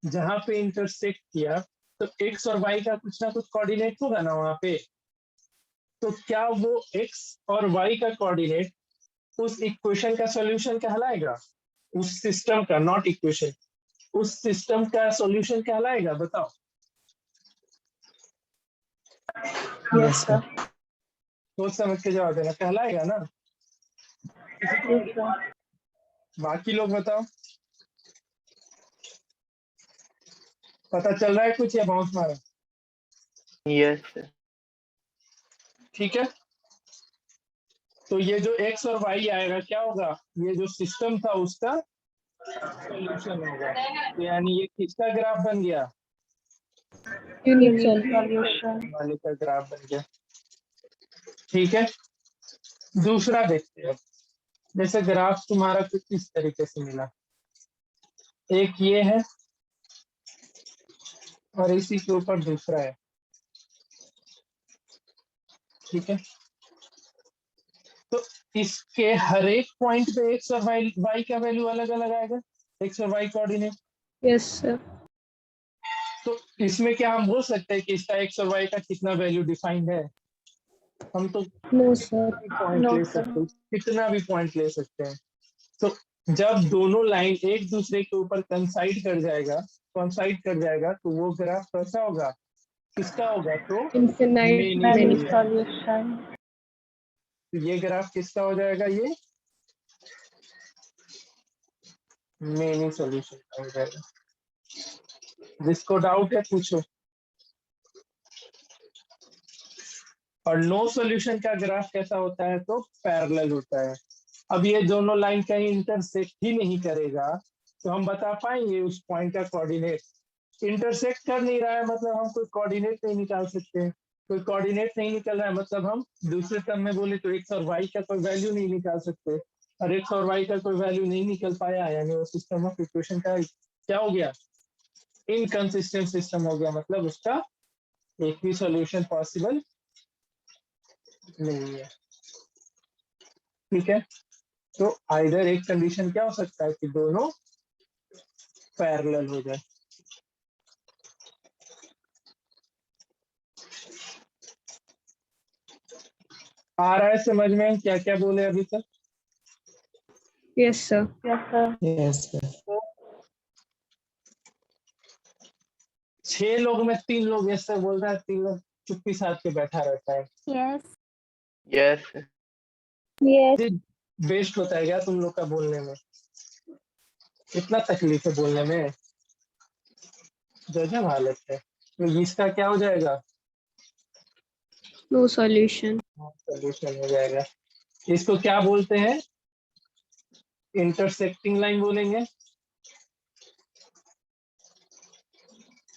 जहां पे इंटरसेक्ट किया, तो एक्स और वाई का कुछ ना कुछ कोऑर्डिनेट होगा ना वहां पे। तो क्या वो एक्स और वाई का कोऑर्डिनेट उस इक्वेशन का सॉल्यूशन कहलाएगा? उस सिस्टम का, नॉट इक्वेशन, उस सिस्टम का सॉल्यूशन कहलाएगा? बताओ। Yes, sir. सोच समझ के जवाब देना, कहलाएगा ना? Yes, sir. बाकी लोग बताओ। पता चल रहा है कुछ या बाउंस मारा? Yes sir. ठीक है, तो ये जो x और y आएगा क्या होगा, ये जो सिस्टम था उसका सॉल्यूशन होगा। तो यानी ये किसका ग्राफ बन गया, यूनिक सॉल्यूशन। वाले का ग्राफ बन गया। ठीक है, दूसरा देखते हैं। जैसे ग्राफ तुम्हारा कुछ इस तरीके से मिला, एक ये है और इसी के ऊपर दूसरा है। ठीक है, तो इसके हर एक पॉइंट पे एक्स और वाई का वैल्यू अलग अलग आएगा, एक्स और वाई कोऑर्डिनेट। Yes sir. तो इसमें क्या हम बोल सकते हैं कि इसका एक्स और वाई का कितना वैल्यू डिफाइंड है? हम तो नो सर। पॉइंट ले सकते हैं, कितना भी पॉइंट ले सकते हैं। तो जब दोनों लाइन एक दूसरे के ऊपर कंसाइड कर जाएगा तो वो ग्राफ कैसा होगा, किसका होगा, तो infinite many many solution. Solution. तो ये ग्राफ किसका हो जाएगा, ये मेनी सॉल्यूशन हो जाएगा। जिसको डाउट है पूछो। और नो सॉल्यूशन का ग्राफ कैसा होता है, तो पैरेलल होता है। अब ये दोनों लाइन कहीं इंटरसेक्ट ही नहीं करेगा तो हम बता पाएंगे उस पॉइंट का कोऑर्डिनेट। इंटरसेक्ट कर नहीं रहा है मतलब हम कोई कोऑर्डिनेट नहीं निकाल सकते। कोई कोऑर्डिनेट नहीं निकल रहा है मतलब हम दूसरे टर्म में बोले तो एक्स और वाई का कोई वैल्यू नहीं निकाल सकते। और एक्स और वाई का कोई वैल्यू नहीं निकल पाया यानी वो सिस्टम ऑफ इक्वेशन का क्या हो गया, इनकंसिस्टेंट सिस्टम हो गया। मतलब उसका एक भी सॉल्यूशन पॉसिबल नहीं है। ठीक है, तो आइदर एक कंडीशन क्या हो सकता है कि दोनों पैरेलल हो जाए। आ रहा है समझ में क्या क्या बोले अभी तक? Yes sir. Yes, sir. 6 लोग में 3 लोग ऐसे बोल रहा है, 3 लोग चुप्पी साध के बैठा रहता है। Yes. Yes sir. Yes. Best होता है क्या तुम लोग का बोलने में? इतना तकलीफ है बोलने में, गजब हालत है। तो इसका क्या हो जाएगा, नो सॉल्यूशन। सॉल्यूशन हो जाएगा। इसको क्या बोलते हैं, इंटरसेक्टिंग लाइन बोलेंगे।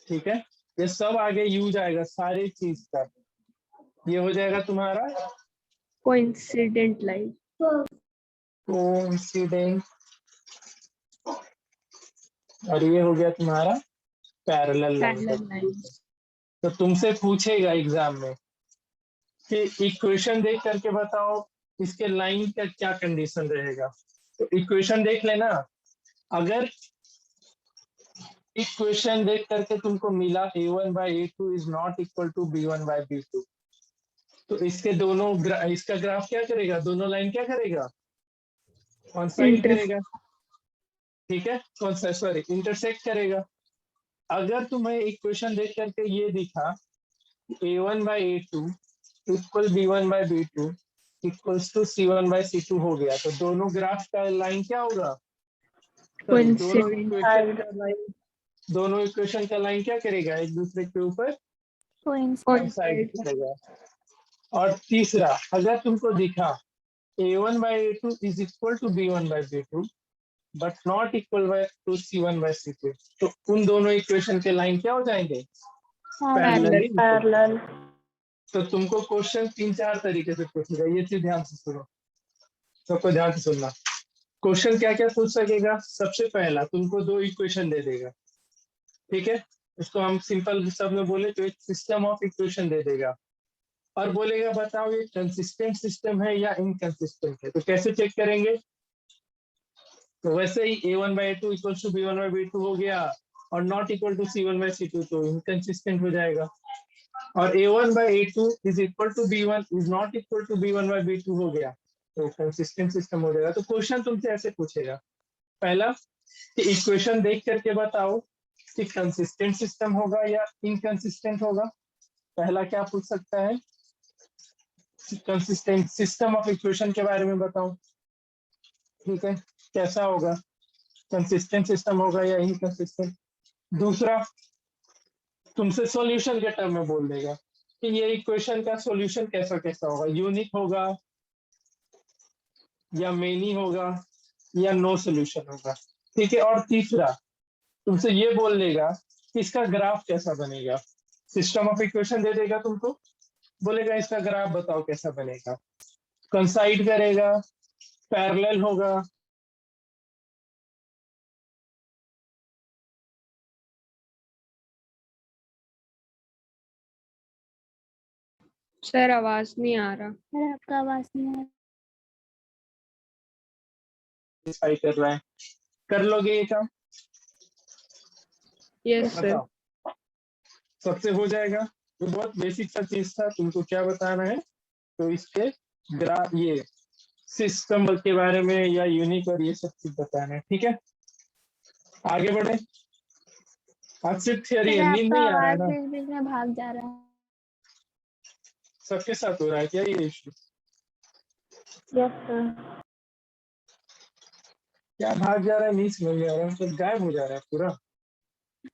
ठीक है, ये सब आगे यूज आएगा सारी चीज का। ये हो जाएगा तुम्हारा कोइंसिडेंट लाइन। कोइंसिडेंट और ये हो गया तुम्हारा पैरेलल लाइन। Parallel line. तो तुमसे पूछेगा एग्जाम में कि इक्वेशन देख करके बताओ इसके लाइन का क्या कंडीशन रहेगा। तो इक्वेशन देख लेना, अगर इक्वेशन देख करके तुमको मिला a1/a2 is not equal to b1/b2, तो इसके दोनों इसका ग्राफ क्या करेगा, दोनों लाइन क्या करेगा, कॉन्साइड करेगा। ठीक है, कौन सा, सॉरी, इंटरसेक्ट करेगा। अगर तुम्हें इक्वेशन देख करके ये दिखा a1/a2 equal b1/b2 equals to c1/c2 हो गया, तो दोनों ग्राफ का लाइन क्या होगा, सॉरी दोनों इक्वेशन का लाइन क्या करेगा, एक दूसरे के ऊपर कोइंसाइड करेगा। और तीसरा, अगर तुमको दिखा a1/a2 is equal to b1/b2 but not equal to c1/c2, तो उन दोनों इक्वेशन के लाइन क्या हो जाएंगे, पैरेलल। तो तुमको क्वेश्चन 3-4 तरीके से पूछेगा, ये चीज ध्यान से सुनो, सबको ध्यान से सुनना। क्वेश्चन क्या क्या पूछ सकेगा, सबसे पहला तुमको 2 इक्वेशन दे देगा। ठीक है, इसको हम सिंपल शब्द में बोले तो एक सिस्टम ऑफ इक्वेशन दे देगा और बोलेगा बताओ ये कंसिस्टेंट सिस्टम है या इनकंसिस्टेंट है। तो कैसे चेक करेंगे, तो वैसे ही a1/a2 इक्वल टू b1/b2 हो गया और नॉट इक्वल टू c1/c2 तो इनकंसिस्टेंट हो जाएगा। और a1/a2 is equal to b1 is not equal to b1/b2 हो गया तो कंसिस्टेंट सिस्टम हो जाएगा। तो क्वेश्चन तुमसे ऐसे पूछेगा, पहला कि इक्वेशन देख करके बताओ कि कंसिस्टेंट सिस्टम होगा या इनकंसिस्टेंट होगा। पहला क्या पूछ सकता है, कंसिस्टेंट सिस्टम ऑफ इक्वेशन के बारे में बताओ। ठीक है, कैसा होगा, कंसिस्टेंट सिस्टम होगा या इनकंसिस्टेंट। दूसरा, तुमसे सॉल्यूशन के टर्म में बोल देगा कि ये इक्वेशन का सॉल्यूशन कैसा कैसा होगा, यूनिक होगा या मेनी होगा या नो सॉल्यूशन होगा। ठीक है, और तीसरा तुमसे ये बोल देगा कि इसका ग्राफ कैसा बनेगा। सिस्टम ऑफ इक्वेशन दे देगा तुमको, बोलेगा इसका ग्राफ बताओ कैसा बनेगा, कंसाइड करेगा, पैरेलल होगा। सर आवाज नहीं आ रहा। सर आपका आवाज नहीं आ रहा। डिसाइड कर रहा है, कर लोगे ये काम? Yes sir. बताओ, सबसे हो जाएगा। तो बहुत बेसिक सा चीज था, तुमको क्या बताना है, तो इसके ग्राफ, ये सिस्टम के बारे में या यूनिक और ये सब चीज बताना है। ठीक है, आगे बढ़े। आज सिर्फ थियरी सर है, नींद आपका नहीं आ रहा है आवाज ना? बीच बीच में भाग जा रहा है। सबके साथ हो रहा है क्या ये इशू? Yes sir. क्या भाग जा रहा है, नहीं समझ में आ रहा है, मतलब गायब हो जा रहा है पूरा।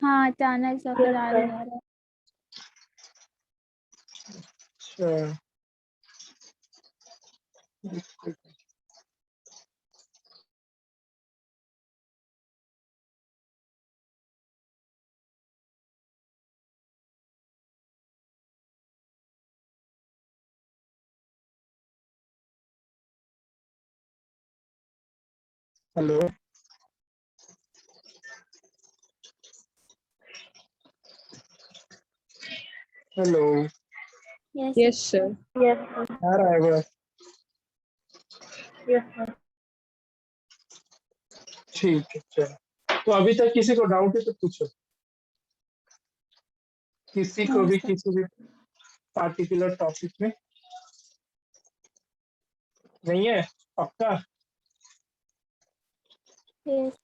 हाँ अचानक से फिर आ जा रहा है। अच्छा, hello, hello, yes yes sir. Yes sir. आ रहा है बस। Yes sir. ठीक है, चलो। तो अभी तक किसी को डाउट है तो पूछो, किसी को नो भी सर। किसी भी पार्टिकुलर टॉपिक में। नहीं है? पक्का? यस।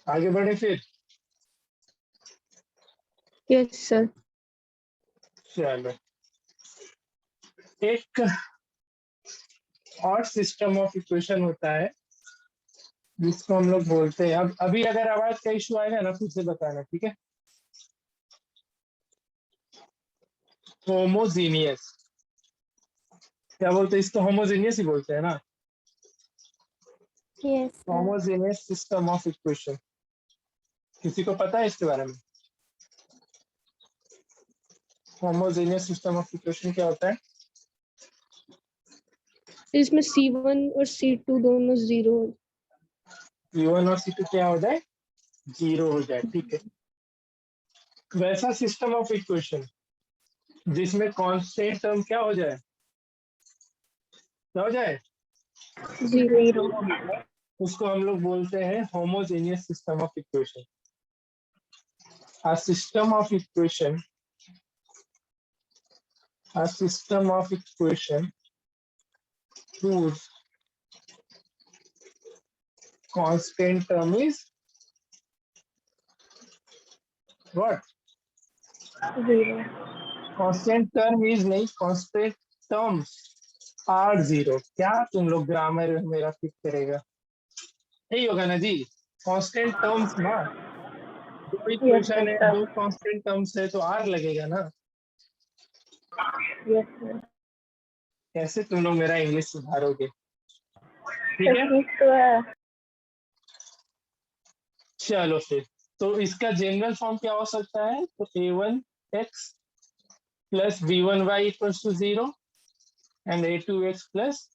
आगे बढ़े फिर। Yes sir. चलो, एक और सिस्टम ऑफ इक्वेशन होता है जिसको हम लोग बोलते हैं, अब अभी अगर आवाज का इशू आएगा ना खुद से बताना, ठीक है? होमोजीनियस, क्या बोलते हैं इसको? होमोजीनियस ही बोलते हैं ना? Yes sir. Homogeneous system of equation, किसी को पता है इसके बारे में? होमोजीनियस सिस्टम ऑफ इक्वेशन क्या होता है? इसमें C1 और C2 दोनों जीरो। C1 और C2 क्या हो जाए? जीरो हो जाए। ठीक है, वैसा सिस्टम ऑफ इक्वेशन जिसमें कांस्टेंट टर्म क्या हो जाए, क्या हो जाए? जीरो। उसको हम लोग बोलते हैं homogeneous system of equation. A system of equation, a system of equation whose constant term is what? Zero. Constant term is नहीं, constant terms are zero। क्या तुम लोग ग्रामर मेरा फिट करेगा? यही होगा ना जी, कांस्टेंट टर्म्स ना। दो यस इक्वेशन है, सर। दो कांस्टेंट टर्म्स है तो आर लगेगा ना। Yes sir. कैसे तुम लोग मेरा इंग्लिश सुधारोगे? ठीक है, ठीक तो है। चलो फिर। तो इसका जनरल फॉर्म क्या हो सकता है? तो a1x plus b1y equals to 0 and a2x plus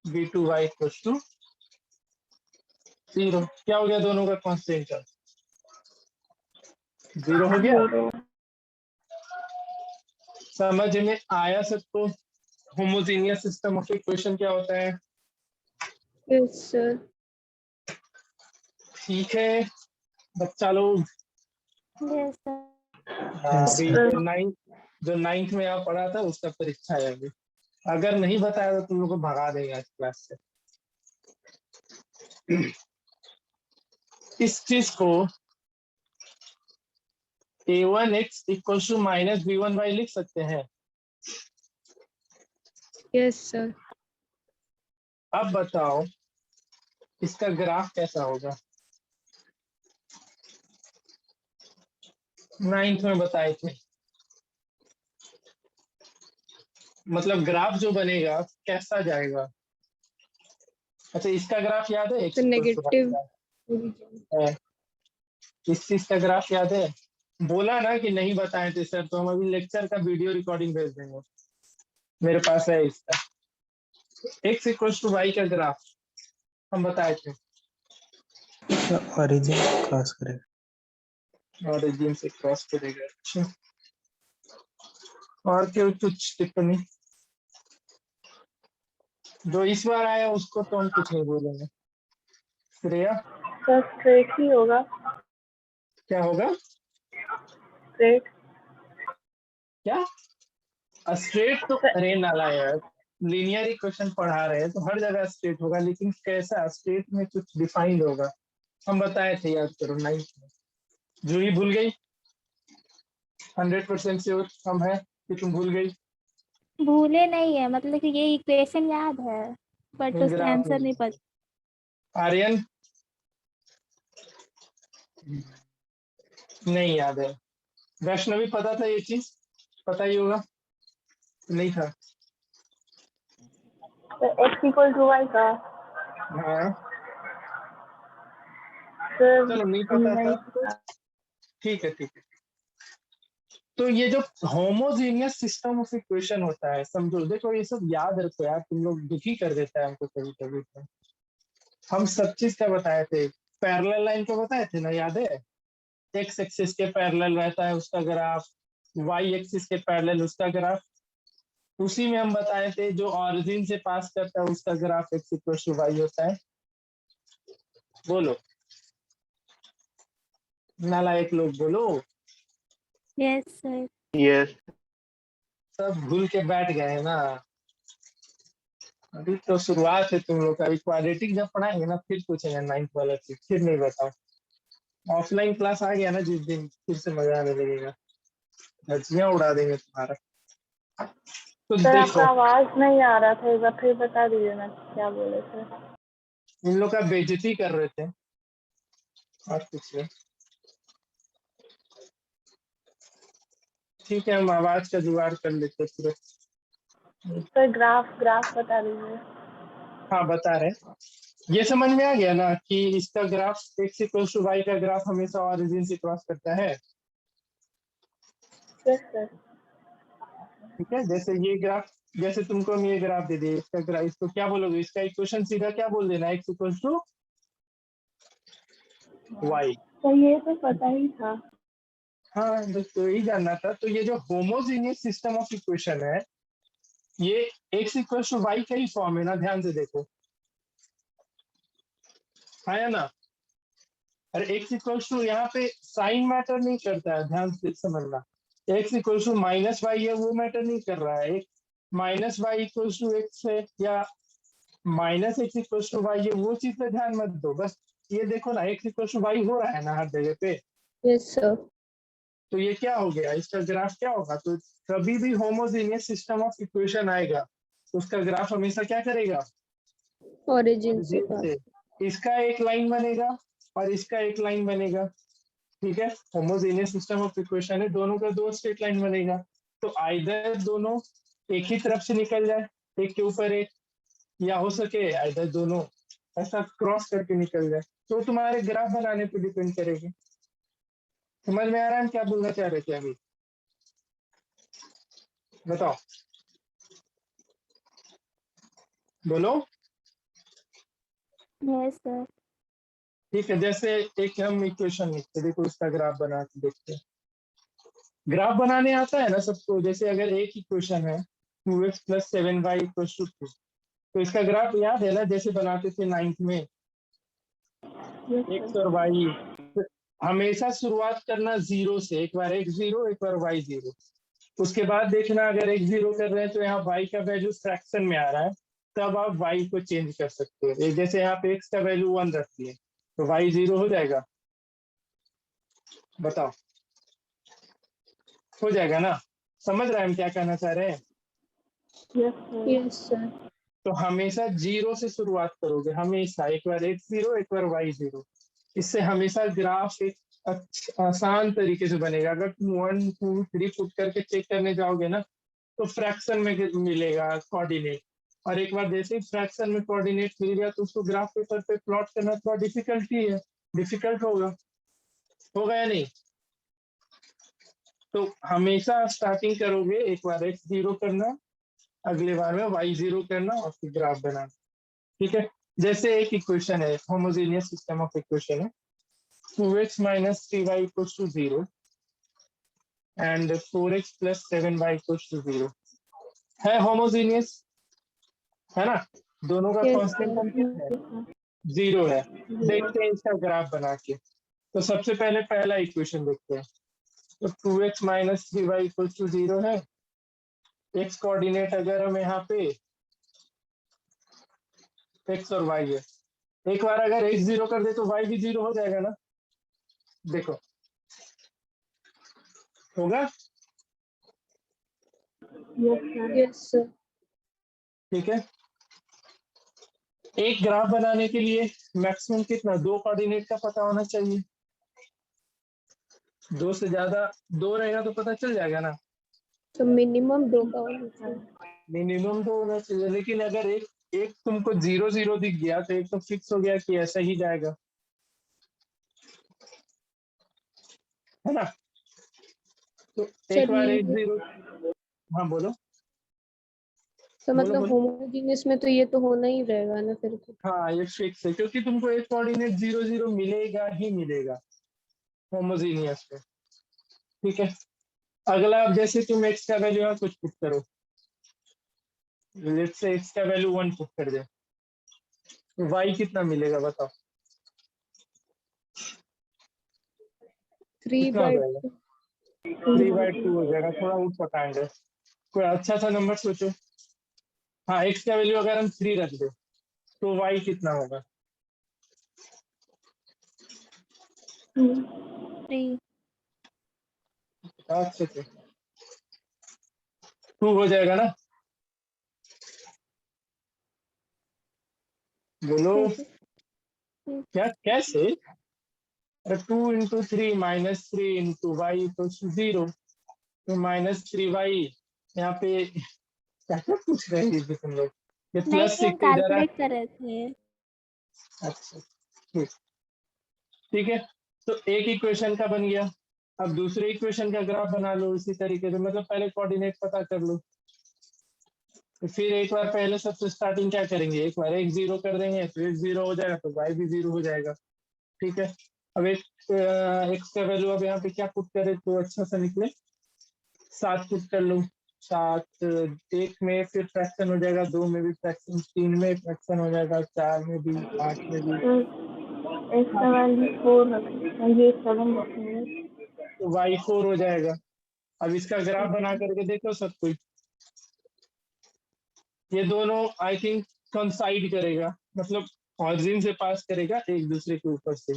b2y equals to 0। क्या हो गया दोनों का कांस्टेंट टर्म? 0 हो गया। जीरो। समझ में आया सबको? होमोजेनियस सिस्टम ऑफ इक्वेशन क्या होता है? Yes sir. ठीक है बच्चा लोग। Yes sir. Yes, अभी sir. जो नाइन्थ में आप पढ़ा था उसका परीक्षा है अभी। अगर नहीं बताया तो तुम लोग को भगा देगा इस क्लास से। इस चीज को a1x equal to minus b1y लिख सकते हैं। Yes sir. अब बताओ इसका ग्राफ कैसा होगा? 9th में बताए थे। मतलब ग्राफ जो बनेगा कैसा जाएगा। अच्छा इसका ग्राफ याद है, तो नेगेटिव है इस चीज का ग्राफ याद है। बोला ना कि नहीं बताए थे सर, तो हम अभी लेक्चर का वीडियो रिकॉर्डिंग भेज देंगे, मेरे पास है इसका। x इक्वल्स टू वाई का ग्राफ हम बताए थे। ओरिजिन क्रॉस करेगा। ओरिजिन से क्रॉस करेगा। अच्छा और क्यों कुछ टिप्पणी। जो इस बार आया उसको तो हम कुछ नहीं बोलेंगे। श्रेया तो स्ट्रेट ही होगा। क्या होगा। स्ट्रेट। क्या स्ट्रेट तो अरे नाला यार, लीनियर इक्वेशन पढ़ा रहे हैं तो हर जगह स्ट्रेट होगा, लेकिन कैसा स्ट्रेट में कुछ डिफाइंड होगा। हम बताए थे, याद करो 9th में। जूही भूल गई। 100% श्योर हम है कि तुम भूल गई। भूले नहीं है, मतलब कि ये इक्वेशन याद है बट उसका ग्राफ आंसर नहीं पता। आर्यन नहीं याद है। वैष्णवी पता था ये चीज, पता ही होगा। नहीं था। तो x इक्वल टू वाई का। हाँ सर चलो नहीं पता था नहीं। तो ठीक है ठीक है। तो ये जो होमोजीनियस सिस्टम ऑफ इक्वेशन होता है, समझो देखो ये सब याद रखो यार, तुम लोग दुखी कर देता है हमको कभी कभी। तो हम सब चीज का बताए थे। पैरेलल लाइन को बताए थे ना, याद है। एक्स एक्सिस के पैरेलल रहता है उसका ग्राफ, वाई एक्सिस के पैरेलल उसका ग्राफ। उसी में हम बताए थे जो ऑरिजिन से पास करता है उसका graph X equal to Y होता है। बोलो नालायक लोग बोलो। Yes sir. Yes. सब भूल के बैठ गए हैं ना। अभी तो शुरुआत है तुम लोग का। क्वाड्रेटिक जब पढ़ाएंगे ना फिर पूछेंगे 9th वाला चीज, फिर नहीं बताओ। ऑफलाइन क्लास आ गया ना जिस दिन, फिर से मजा आने लगेगा, धज्जियां उड़ा देंगे तुम्हारा। तो सर देखो आपका आवाज नहीं आ रहा था, एक बार फिर बता दीजिए ना क्या बोले थे। इन लोग का बेइज्जती कर रहे थे और कुछ नहीं। ठीक है हम आवाज का जुगाड़ कर लेते पूरे। सर ग्राफ ग्राफ बता दीजिए। हाँ बता रहे। ये समझ में आ गया ना कि इसका graph X equal to Y का ग्राफ हमेशा ऑरिजिन से क्रॉस करता है। Yes sir. ठीक है जैसे ये ग्राफ, जैसे तुमको हम ये ग्राफ दे दिए, इसका ग्राफ, इसको क्या बोलोगे, इसका इक्वेशन सीधा क्या बोल देना, एक्स इक्वल टू वाई। तो ये तो पता ही था। हाँ बस तो यही जानना था। तो ये जो होमोजीनियस सिस्टम ऑफ इक्वेशन है, ये एक्स इक्वल टू वाई का ही फॉर्म है ना, ध्यान से देखो। है ना। अरे एक्स इक्वल टू यहाँ पे साइन मैटर नहीं करता है, ध्यान से समझना। X equal to minus Y है वो मैटर नहीं कर रहा है। एक minus Y equal to X है या minus X equal to Y है, वो चीज पे ध्यान मत दो। बस ये देखो ना एक्स इक्वल टू वाई हो रहा है ना हर जगह पे। Yes sir. तो ये क्या हो गया, इसका ग्राफ क्या होगा। तो कभी भी होमोजीनियस सिस्टम ऑफ इक्वेशन आएगा तो उसका ग्राफ हमेशा क्या करेगा, ओरिजिन से origin पास। से। इसका एक लाइन बनेगा और इसका एक लाइन बनेगा। ठीक है होमोजेनियस सिस्टम ऑफ इक्वेशन है, दोनों का दो स्ट्रेट लाइन बनेगा। तो आइदर दोनों एक ही तरफ से निकल जाए, एक के ऊपर एक, या हो सके आइदर दोनों ऐसा क्रॉस करके निकल जाए। तो तुम्हारे ग्राफ बनाने पे डिपेंड करेगी। समझ में आ रहा है क्या बोलना चाह रहे थे अभी, बताओ बोलो। Yes sir. ठीक है जैसे एक हम इक्वेशन लिखते, देखो इसका ग्राफ बना के देखते हैं। ग्राफ बनाने आता है ना सबको। जैसे अगर एक इक्वेशन है 2x plus 7y equal to 2, तो इसका ग्राफ याद है ना जैसे बनाते थे 9th में, एक्स और वाई। हमेशा शुरुआत करना जीरो से, एक बार एक्स जीरो एक बार वाई जीरो। उसके बाद देखना अगर एक्स जीरो कर रहे हैं तो यहाँ वाई का वैल्यू फ्रैक्शन में आ रहा है, तब आप वाई को चेंज कर सकते हो। जैसे यहाँ पे एक्स का वैल्यू 1 रखती है तो वाई जीरो हो जाएगा, बताओ हो जाएगा ना। समझ रहे हैं हम क्या कहना चाह रहे हैं। Yes sir. Yes sir. तो हमेशा जीरो से शुरुआत करोगे, हमेशा। एक बार एक्स जीरो एक बार वाई जीरो। इससे हमेशा ग्राफ एक अच्छा आसान तरीके से बनेगा। अगर तुम 1 2 3 पुट करके चेक करने जाओगे ना तो फ्रैक्शन में मिलेगा कोऑर्डिनेट, और एक बार जैसे ही फ्रैक्शन में कोऑर्डिनेट मिल गया तो उसको ग्राफ पेपर पे प्लॉट करना थोड़ा डिफिकल्टी है, डिफिकल्ट होगा या नहीं? तो हमेशा स्टार्टिंग करोगे एक बार x0 करना, अगले बार में y0 करना और फिर ग्राफ बनाना। ठीक है, जैसे एक इक्वेशन है, होमोजेनियस सिस्टम ऑफ इक्वेशन है, 2x minus 3y equals to 0 and 4x plus 7y equals to 0 है, होमोजेनियस है ना? दोनों का Yes, कांस्टेंट sir. कितना है? 0 है। देखते हैं इसका ग्राफ बना के। तो सबसे पहले पहला इक्वेशन देखते हैं। तो 2x minus 3y equals to 0 है। x कोऑर्डिनेट अगर हम यहाँ पे x और y है, एक बार अगर x 0 कर दे तो y भी 0 हो जाएगा ना? देखो होगा। Yes, sir. Yes, sir. ठीक है, एक ग्राफ बनाने के लिए मैक्सिमम कितना, 2 कोऑर्डिनेट का पता होना चाहिए। 2 से ज्यादा, 2 रहेगा तो पता चल जाएगा ना। तो मिनिमम 2 का होना चाहिए। मिनिमम तो होना चाहिए, लेकिन अगर एक एक तुमको 0 0 दिख गया तो एक तो फिक्स हो गया कि ऐसा ही जाएगा, है ना? तो एक सर बार ये 1 0, हाँ बोलो। तो बोलो मतलब बोलो। होमोजेनियस में तो ये तो होना ही रहेगा ना फिर तो। हाँ ये फिक्स है, क्योंकि तुमको एक कोऑर्डिनेट 0 0 मिलेगा ही मिलेगा होमोजीनियस में। ठीक है, अगला अब जैसे तुम x का वैल्यू यहाँ कुछ पुट करो, लेट्स से x का वैल्यू 1 पुट कर दे, तो y कितना मिलेगा बताओ? 3 कितना हो by जाएगा? 3/2 हो जाएगा। थोड़ा उठ पटाएंगे, कोई अच्छा सा नंबर सोचो। हाँ x का वैल्यू अगर हम 3 रख दे तो y कितना होगा? 3 अच्छे से 2 हो जाएगा ना? बोलो क्या, कैसे? 2 into 3 minus 3 into y equals to 0, तो -3y यहाँ पे क्या क्या पूछ रहे हैं तुम लोग? ये नहीं, प्लस हम 6 इधर है। कैलकुलेट कर रहे थे। अच्छा ठीक, ठीक है, तो एक इक्वेशन का बन गया। अब दूसरे इक्वेशन का ग्राफ बना लो इसी तरीके से, मतलब पहले कोऑर्डिनेट पता कर लो। तो फिर एक बार पहले सबसे स्टार्टिंग क्या करेंगे, एक बार x 0 कर देंगे तो x 0 हो जाएगा तो y भी 0 हो जाएगा। ठीक है, अब एक x का वैल्यू अब यहाँ पे क्या पुट करे तो अच्छा सा निकले? 7 पुट कर लो। 7 1 में फिर फ्रैक्शन हो जाएगा, 2 में भी फ्रैक्शन, 3 में फ्रैक्शन हो जाएगा, 4 में भी, 8 में भी। x का वैल्यू 4 रखेंगे, ये 7 रखेंगे। तो y 4 हो जाएगा। अब इसका ग्राफ बना करके देखो सब कुछ, ये दोनों आई थिंक कंसाइड करेगा, मतलब ऑरिजिन से पास करेगा एक दूसरे के ऊपर से।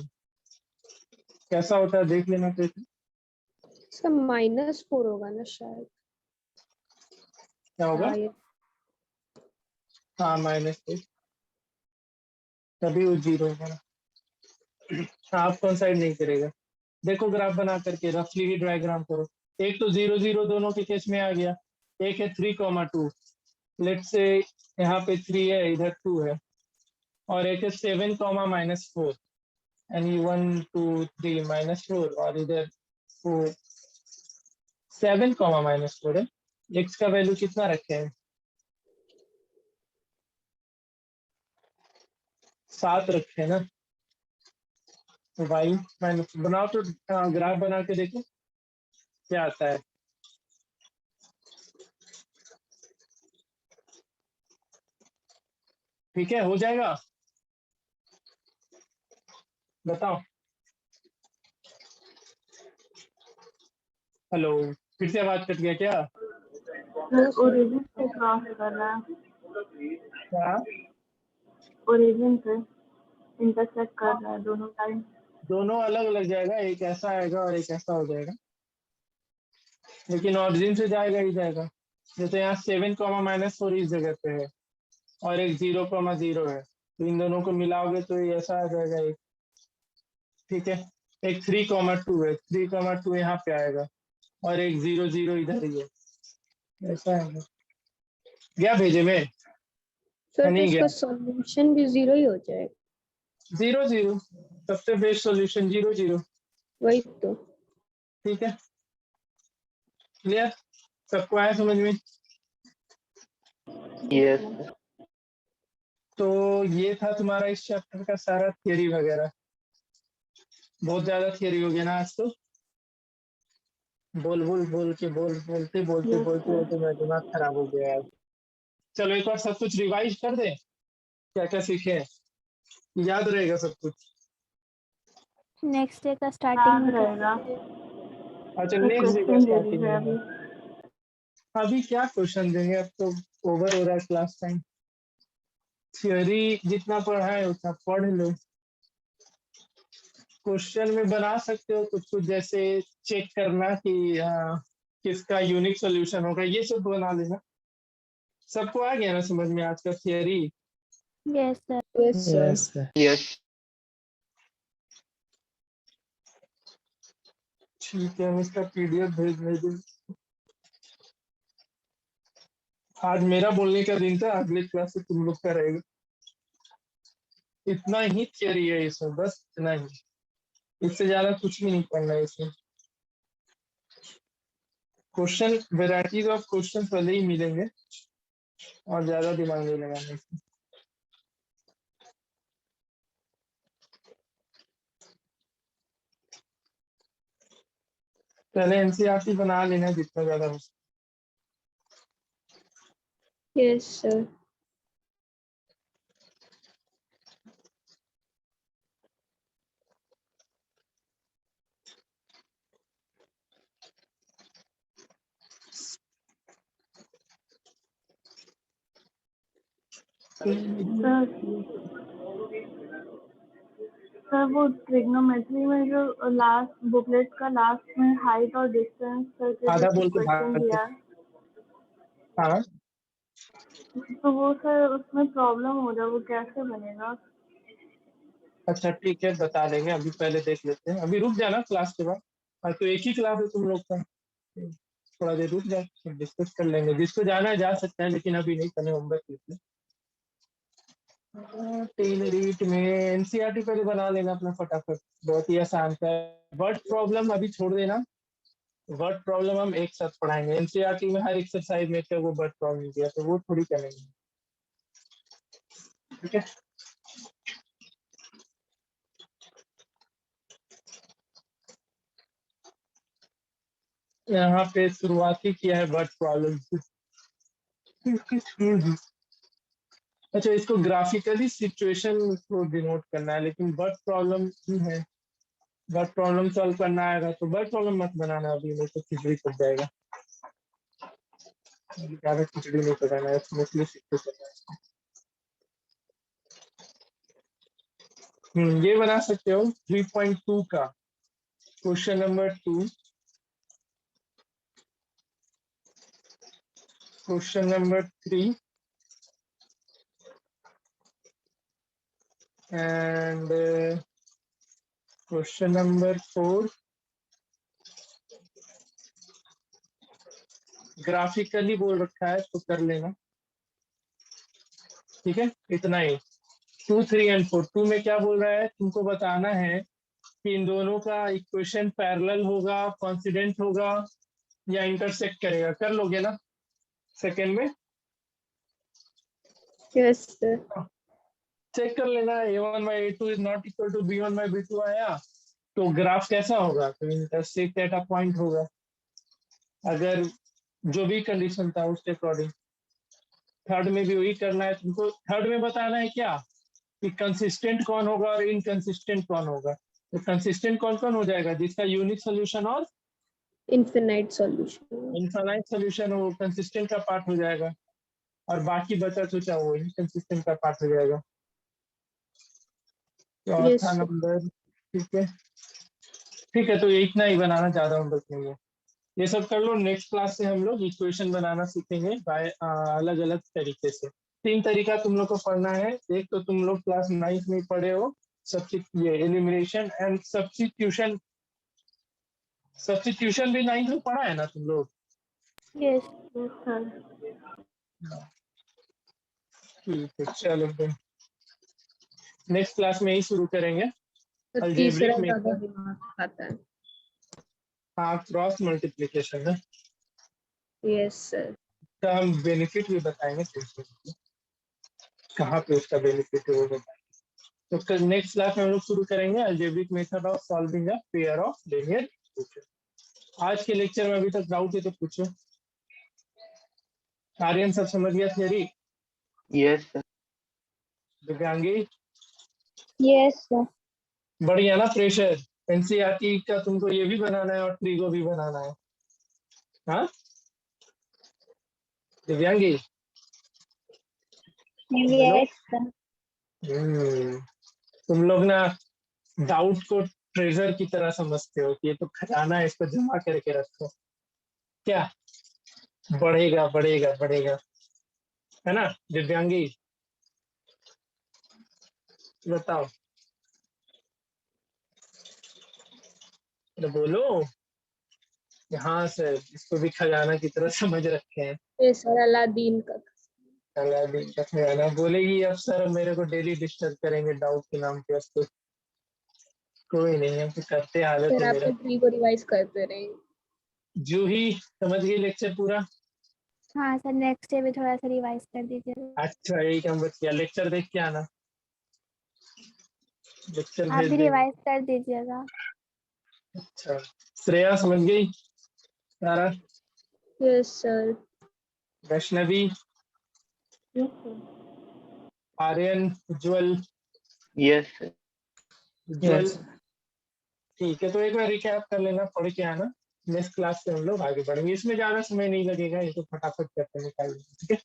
कैसा होता है देख लेना तो। इसका -4 होगा ना शायद। क्या होगा? शायद हाँ -2, तभी वो 0 होगा ना। आप कंसाइड नहीं करेगा। देखो ग्राफ बना करके रफली ही डायग्राम करो। एक तो 0 0 दोनों के केस में आ गया, एक है 3,2, लेट से यहाँ पे 3 है, इधर 2 है, और एक है 7, -4, यानी 1 2 3 -4, और इधर 4 7, -4 है। x का वैल्यू कितना रखे हैं? 7 रखे हैं ना। तो y माइनस बनाओ तो ग्राफ बना के देखो क्या आता है। ठीक है, हो जाएगा? बताओ। हेलो, फिर से आवाज कट गया क्या? ओरिजिन से क्रॉस कर रहा है, क्या? ओरिजिन से इंटरसेक्ट कर रहा है दोनों टाइम। दोनों अलग लग जाएगा, एक ऐसा आएगा और एक ऐसा हो जाएगा, लेकिन ऑरिजिन से जाएगा ही जाएगा। जैसे यहाँ 7, -4 इस जगह पे है और एक 0, 0 है, तो इन दोनों को मिलाओगे तो ये ऐसा आ जाएगा एक। ठीक है, एक 3,2 है, 3,2 यहाँ पे आएगा और एक 0,0 इधर ही है, ऐसा है क्या भेजे में? सर तो नहीं गया। इसका सॉल्यूशन भी 0 ही हो जाएगा। 0,0 सबसे बेस्ट सॉल्यूशन 0,0। वही तो। ठीक है, क्लियर? सबको आया समझ में? यस तो ये था तुम्हारा इस चैप्टर का सारा थियरी वगैरह। बहुत ज्यादा थियरी हो गया ना आज तो। बोल बोल बोल के बोलते बोलते बोलते बोलते मेरा दिमाग खराब हो गया यार। चलो एक बार सब कुछ रिवाइज कर दे, क्या क्या सीखे हैं? याद रहेगा सब कुछ? नेक्स्ट डे का याद स्टार्टिंग में रहेगा। अच्छा एक नेक्स्ट डे का क्वेश्चन दे स्टार्टिंग दीजिए में। अभी। अभी क्या क्वेश्चन देंगे, अब तो ओवर हो रहा है क्लास टाइम। थियोरी जितना पढ़ा है उतना पढ़ लो। क्वेश्चन में बना सकते हो कुछ कुछ, जैसे चेक करना कि किसका यूनिक सॉल्यूशन होगा, ये सब बना लेना। सबको आ गया ना समझ में आज का theory? Yes sir. Yes sir. Yes, sir. Yes ठीक है, हम इसका पीडीएफ भेज दूँ। आज मेरा बोलने का दिन था, अगले क्लास से तुम लोग का रहेगा। इतना ही थियरी है इसमें, बस इतना ही, इससे ज्यादा कुछ भी नहीं पढ़ना है इसमें। क्वेश्चन, वेराइटीज ऑफ क्वेश्चन पहले ही मिलेंगे और ज्यादा दिमाग नहीं लगाना इसमें। पहले एनसीईआरटी बना लेना जितना ज्यादा हो सके। Yes sir. सर वो ट्रिग्नोमेट्री में जो लास्ट बुकलेट का लास्ट में हाइट और डिस्टेंस करके आधा जो बोल के क्वेश्चन भाग दिया, हाँ तो वो सर उसमें प्रॉब्लम हो रहा है, वो कैसे बनेगा? अच्छा ठीक है, बता देंगे। अभी पहले देख लेते हैं, अभी रुक जाना क्लास के बाद। हाँ तो एक ही क्लास है तुम लोग का, थोड़ा देर रुक जाए, डिस्कस कर लेंगे। जिसको जाना है जा सकता है, लेकिन अभी नहीं, पहले होमवर्क लिख ले। टेलरीट में एनसीईआरटी पहले बना लेना अपना फटाफट, बहुत ही आसान था। वर्ड प्रॉब्लम अभी छोड़ देना, वर्ड प्रॉब्लम हम एक साथ पढ़ाएंगे। एनसीईआरटी में हर एक्सरसाइज में क्या वो वर्ड प्रॉब्लम दिया, तो वो थोड़ी करेंगे। ठीक है, यहाँ पे शुरुआती किया है वर्ड प्रॉब्लम से। अच्छा, इसको ग्राफिकली सिचुएशन को डिनोट करना है, लेकिन वर्ड प्रॉब्लम ही है। वर्ड प्रॉब्लम सॉल्व करना आएगा तो वर्ड प्रॉब्लम मत बनाना अभी, नहीं तो खिचड़ी पड़ जाएगा। ज्यादा खिचड़ी नहीं पकाना है, स्मूथली सीखते चलना है। ये बना सकते हो 3.2 का question number 2, question number 3 and question number 4। Graphically बोल रखा है तो कर लेना। ठीक है, इतना ही। 2, 3 एंड 4। 2 में क्या बोल रहा है, तुमको बताना है कि इन दोनों का इक्वेशन पैरेलल होगा, कॉन्सिडेंट होगा या इंटरसेक्ट करेगा। कर लोगे ना सेकंड में? Yes sir. चेक कर लेना, a1/a2 is not equal to b1/b2 आया तो ग्राफ कैसा होगा, तो इंटरसेक्ट एट अ पॉइंट होगा। अगर जो भी कंडीशन था उसके अकॉर्डिंग। थर्ड में भी वही करना है तुमको। थर्ड में बताना है क्या, कि कंसिस्टेंट कौन होगा और इनकंसिस्टेंट कौन होगा। तो कंसिस्टेंट कौन कौन हो जाएगा, जिसका यूनिक सोल्यूशन और इनफिनाइट सॉल्यूशन। इनफाइनाइट सोल्यूशन हो, कंसिस्टेंट का पार्ट हो जाएगा। और बाकी बचा सोचा वो इनकंसिस्टेंट का पार्ट हो जाएगा। यस चौथा सर। नंबर। ठीक है, ठीक है, तो इतना ही बनाना, ज्यादा होमवर्क नहीं है। ये सब कर लो। नेक्स्ट क्लास से हम लोग इक्वेशन बनाना सीखेंगे बाय अलग अलग तरीके से। 3 तरीका तुम लोग को पढ़ना है। एक तो तुम लोग क्लास 9th में पढ़े हो, ये एलिमिनेशन एंड सब्स्टिट्यूशन। सब्स्टिट्यूशन भी 9th में पढ़ा है ना तुम लोग? Yes yes sir. ठीक है, चलो फिर नेक्स्ट क्लास में ही शुरू करेंगे तो अलजेब्रिक तीसरा ज्यादा मेथड। दिमाग खाता है। हाँ, क्रॉस मल्टीप्लिकेशन है, यस सर। तो हम बेनिफिट भी बताएंगे तो कहाँ पे उसका बेनिफिट है वो बताएंगे। तो नेक्स्ट क्लास में हम लोग शुरू करेंगे algebraic method of solving a pair of linear equation. आज के लेक्चर में अभी तक डाउट है तो पूछो। आर्यन सब समझ गया theory? Yes, sir. दिव्यांगी yes sir. बढ़िया ना? प्रेशर एनसीईआरटी का तुमको ये भी बनाना है और ट्रिगो भी बनाना है। हाँ दिव्यांगी, बोलो। Yes sir. तुम लोग ना डाउट को ट्रेजर की तरह समझते हो कि ये तो खजाना है, इसको जमा करके रखो। क्या बढ़ेगा बढ़ेगा बढ़ेगा, है ना दिव्यांगी? बताओ, तो बोलो। हाँ सर, इसको भी खजाना की तरह समझ रखे हैं। ये सर अलादीन का। अलादीन का खजाना बोलेगी। अब सर मेरे को डेली डिस्टर्ब करेंगे डाउट के नाम पे, उसको कोई नहीं, हम तो करते हालत सर है आप मेरा। तो ट्री को रिवाइज करते रहेंगे। जूही समझ गई लेक्चर पूरा? हाँ सर, नेक्स्ट डे भी थोड़ा सा रिवाइज कर दीजिएगा। अच्छा, यही काम बच गया, लेक्चर देख के आना, लेक्चर आप भेज भी देंगे। रिवाइज कर दीजिएगा। अच्छा, श्रेया समझ गई? Sara? Yes sir. Vaishnavi, yes sir. Aryan, Ujjwal? Yes, sir. Ujjwal Yes. ठीक है, तो एक बार रिकैप कर लेना, पढ़ के आना। नेक्स्ट क्लास से हम लोग आगे बढ़ेंगे, इसमें ज्यादा समय नहीं लगेगा, ये तो फटाफट करके निकाल देंगे, ठीक है?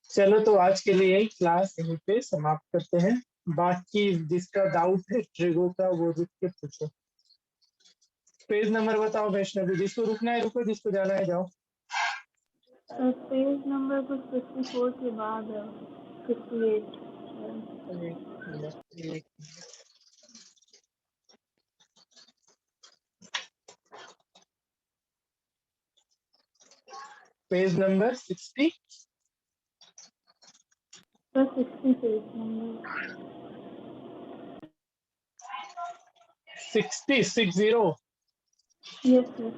चलो, तो आज के लिए यही क्लास यहीं पे समाप्त करते हैं। बाकी जिसका डाउट है ट्रिगो का वो रुक के पूछो। पेज नंबर बताओ वैष्णवी, जिसको रुकना है रुको, जिसको जाना है जाओ। पेज नंबर तो 54 के बाद है, 58। एक मिनट, एक page number 60। Sir 60 page number. 60। Yes sir.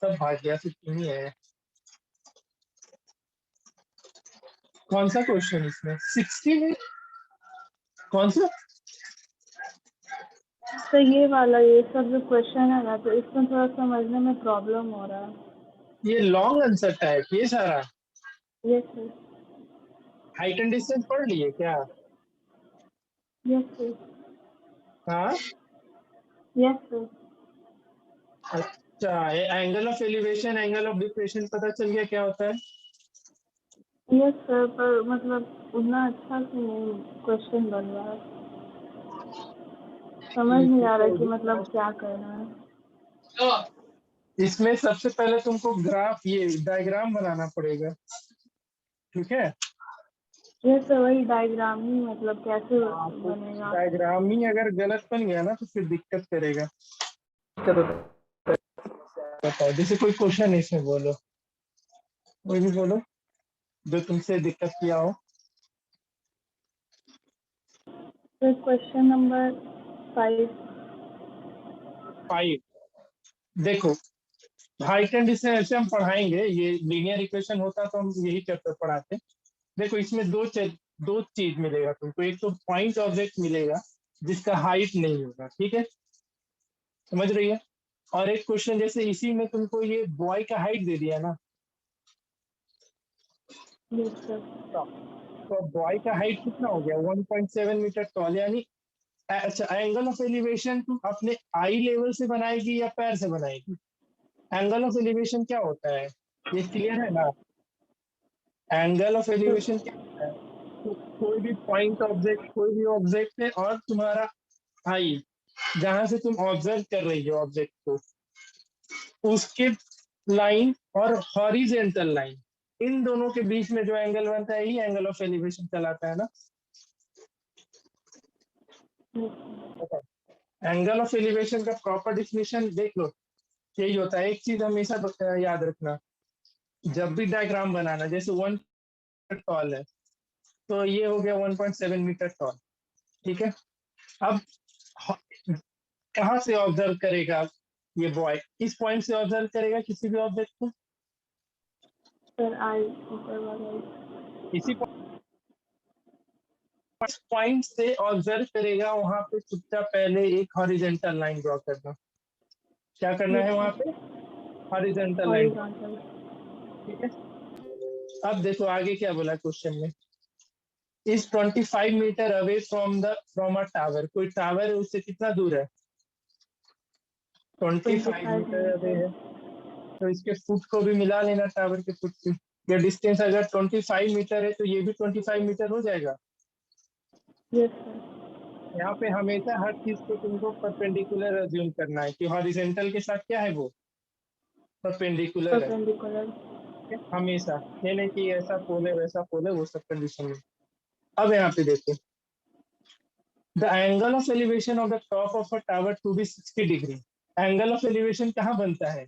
सब भाग्या से तुम ही है। कौन सा क्वेश्चन इसमें 60 में? कौन सा? तो ये वाला, ये सब जो क्वेश्चन है ना, तो इसमें थोड़ा समझने में प्रॉब्लम हो रहा है। ये लॉन्ग आंसर टाइप, ये सारा yes sir. Height and distance पढ़ लिए क्या? Yes sir. हाँ, यस सर। अच्छा, angle of elevation, angle of depression पता चल गया क्या होता है? यस सर, पर मतलब उतना अच्छा से नहीं क्वेश्चन बन रहा है, समझ नहीं आ रहा कि मतलब क्या करना है। इसमें सबसे पहले तुमको ग्राफ, ये डायग्राम बनाना पड़ेगा, ठीक है? यस सर, वही डायग्राम ही, मतलब कैसे हाँ, तो बनेगा। डायग्राम ही अगर गलत बन गया ना तो फिर दिक्कत करेगा। चलो बताओ, जैसे कोई क्वेश्चन है इसमें, बोलो, कोई भी बोलो जो तुमसे दिक्कत किया हो। तो क्वेश्चन नंबर 5। 5 देखो, हाइट एंड डिस्टेंस ऐसे हम पढ़ाएंगे, ये लीनियर इक्वेशन होता तो हम यही करते पढ़ाते। देखो, इसमें दो चीज मिलेगा तुमको। एक तो पॉइंट ऑब्जेक्ट मिलेगा जिसका हाइट नहीं होगा, ठीक है, समझ रही है? और एक क्वेश्चन जैसे इसी में तुमको ये बॉय का हाइट दे दिया ना, यस सर। तो बॉय का हाइट कितना हो गया? 1.7 मीटर टॉल, यानी अच्छा, एंगल ऑफ एलिवेशन तुम अपने आई लेवल से बनाएगी या पैर से बनाएगी? एंगल ऑफ एलिवेशन क्या होता है, ये क्लियर है ना? एंगल ऑफ एलिवेशन क्या होता है? तो कोई भी पॉइंट ऑब्जेक्ट, कोई भी ऑब्जेक्ट है और तुम्हारा आई, जहां से तुम ऑब्जर्व कर रही हो ऑब्जेक्ट को, उसके लाइन और हॉरिजेंटल लाइन, इन दोनों के बीच में जो एंगल बनता है यही एंगल ऑफ एलिवेशन कहलाता है ना। एंगल ऑफ एलिवेशन का प्रॉपर डिफिनेशन देख लो, यही होता है। एक चीज हमेशा याद रखना, जब भी डायग्राम बनाना, जैसे 1 टॉल है तो ये हो गया 1.7 मीटर टॉल, ठीक है। अब कहाँ से ऑब्जर्व करेगा ये बॉय, इस पॉइंट से ऑब्जर्व करेगा किसी भी ऑब्जेक्ट को, सर आई ऊपर वाला इसी पॉइंट से ऑब्जर्व करेगा। वहां पे चुपचाप पहले एक हॉरिजॉन्टल लाइन ड्रॉ करना। क्या करना है वहां पे, हॉरिजॉन्टल लाइन, हॉरिजॉन्टल। ठीक है। अब देखो आगे क्या बोला क्वेश्चन में, is 25 metre away from a tower. कोई टावर है उससे कितना दूर है, 25 मीटर अवे है, तो इसके फुट को भी मिला लेना टावर के फुट से। ये डिस्टेंस अगर 25 मीटर है तो ये भी 25 मीटर हो जाएगा। Yes sir. यहाँ पे हमेशा हर चीज को तुमको परपेंडिकुलर अज्यूम करना है कि हॉरिजॉन्टल के साथ क्या है, वो परपेंडिकुलर है परपेंडिकुलर। हमेशा। ये नहीं कि ऐसा पोल है वैसा पोल है, वो सब कंडीशन में। अब यहाँ पे देखो, the angle of elevation of the top of a tower to be 60 degree. Angle of elevation कहाँ बनता है,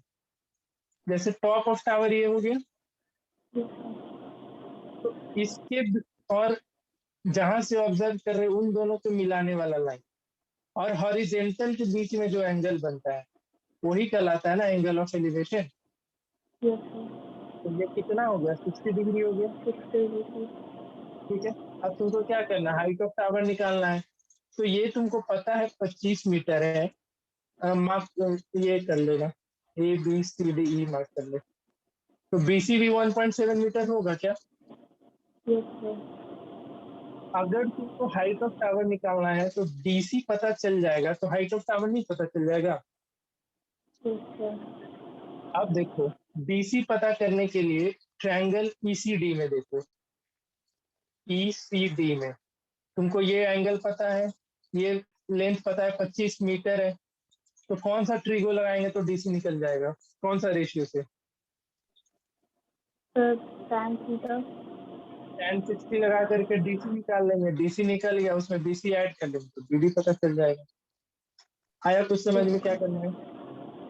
जैसे टॉप ऑफ टावर ये हो गया, तो इसके और जहां से ऑब्जर्व कर रहे हैं उन दोनों को मिलाने वाला लाइन और हॉरिजॉन्टल के बीच में जो एंगल बनता है वही कहलाता है ना angle of elevation. Yes sir. तो ये कितना हो गया, 60 डिग्री हो गया, 60 डिग्री। ठीक है। अब तुमको क्या करना है, हाइट ऑफ टावर निकालना है। तो ये तुमको पता है 25 मीटर है, मार्क ये कर लेगा, A B C D E mark कर ले। तो बीसी भी 1.7 मीटर होगा क्या। Yes sir. अगर तुमको हाइट ऑफ टावर निकालना है तो डीसी पता चल जाएगा, तो हाइट ऑफ टावर नहीं पता चल जाएगा। Yes sir. अब देखो डीसी पता करने के लिए ट्रायंगल ईसीडी में देखो, ईसीडी में तुमको ये एंगल पता है, ये लेंथ पता है 25 मीटर है, तो कौन सा ट्रिगो लगाएंगे तो डीसी निकल जाएगा, कौन सा रेशियो से। Sir tan theta. tan 60 लगा करके डीसी निकाल लेंगे, डीसी निकल गया उसमें बीसी ऐड कर लेंगे तो बीडी पता चल जाएगा। आया कुछ समझ में, क्या करना है।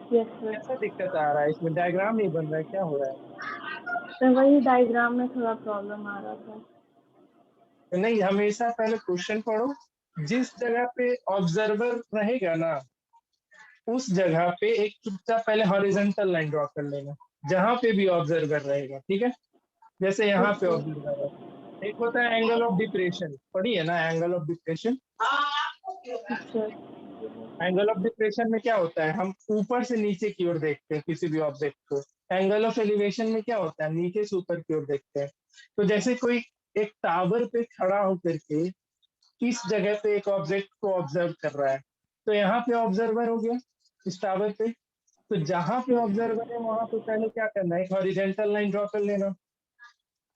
Yes sir. कैसा दिक्कत आ रहा है, इसमें डायग्राम नहीं बन रहा है, क्या हो रहा है। सर वही डायग्राम में थोड़ा प्रॉब्लम आ रहा था। नहीं, हमेशा पहले क्वेश्चन पढ़ो, जिस जगह पे ऑब्जर्वर रहेगा ना उस जगह पे एक चुपचाप पहले हॉरिजॉन्टल लाइन ड्रॉ कर लेना, जहां पे भी ऑब्जर्वर रहेगा, ठीक है। जैसे यहाँ पे ऑब्जर्वर है, एक होता है एंगल ऑफ डिप्रेशन, पढ़ी है ना angle of depression. Angle of depression में क्या होता है, हम ऊपर से नीचे की ओर देखते हैं किसी भी ऑब्जेक्ट को। एंगल ऑफ एलिवेशन में क्या होता है, नीचे से ऊपर की ओर देखते हैं। तो जैसे कोई एक टावर पे खड़ा होकर के किस जगह पे एक ऑब्जेक्ट को ऑब्जर्व कर रहा है, तो यहाँ पे ऑब्जर्वर हो गया इस टावर पे। तो जहां पे ऑब्जर्वर है वहां पे पहले क्या करना है, एक हॉरिजॉन्टल लाइन ड्रॉ कर लेना,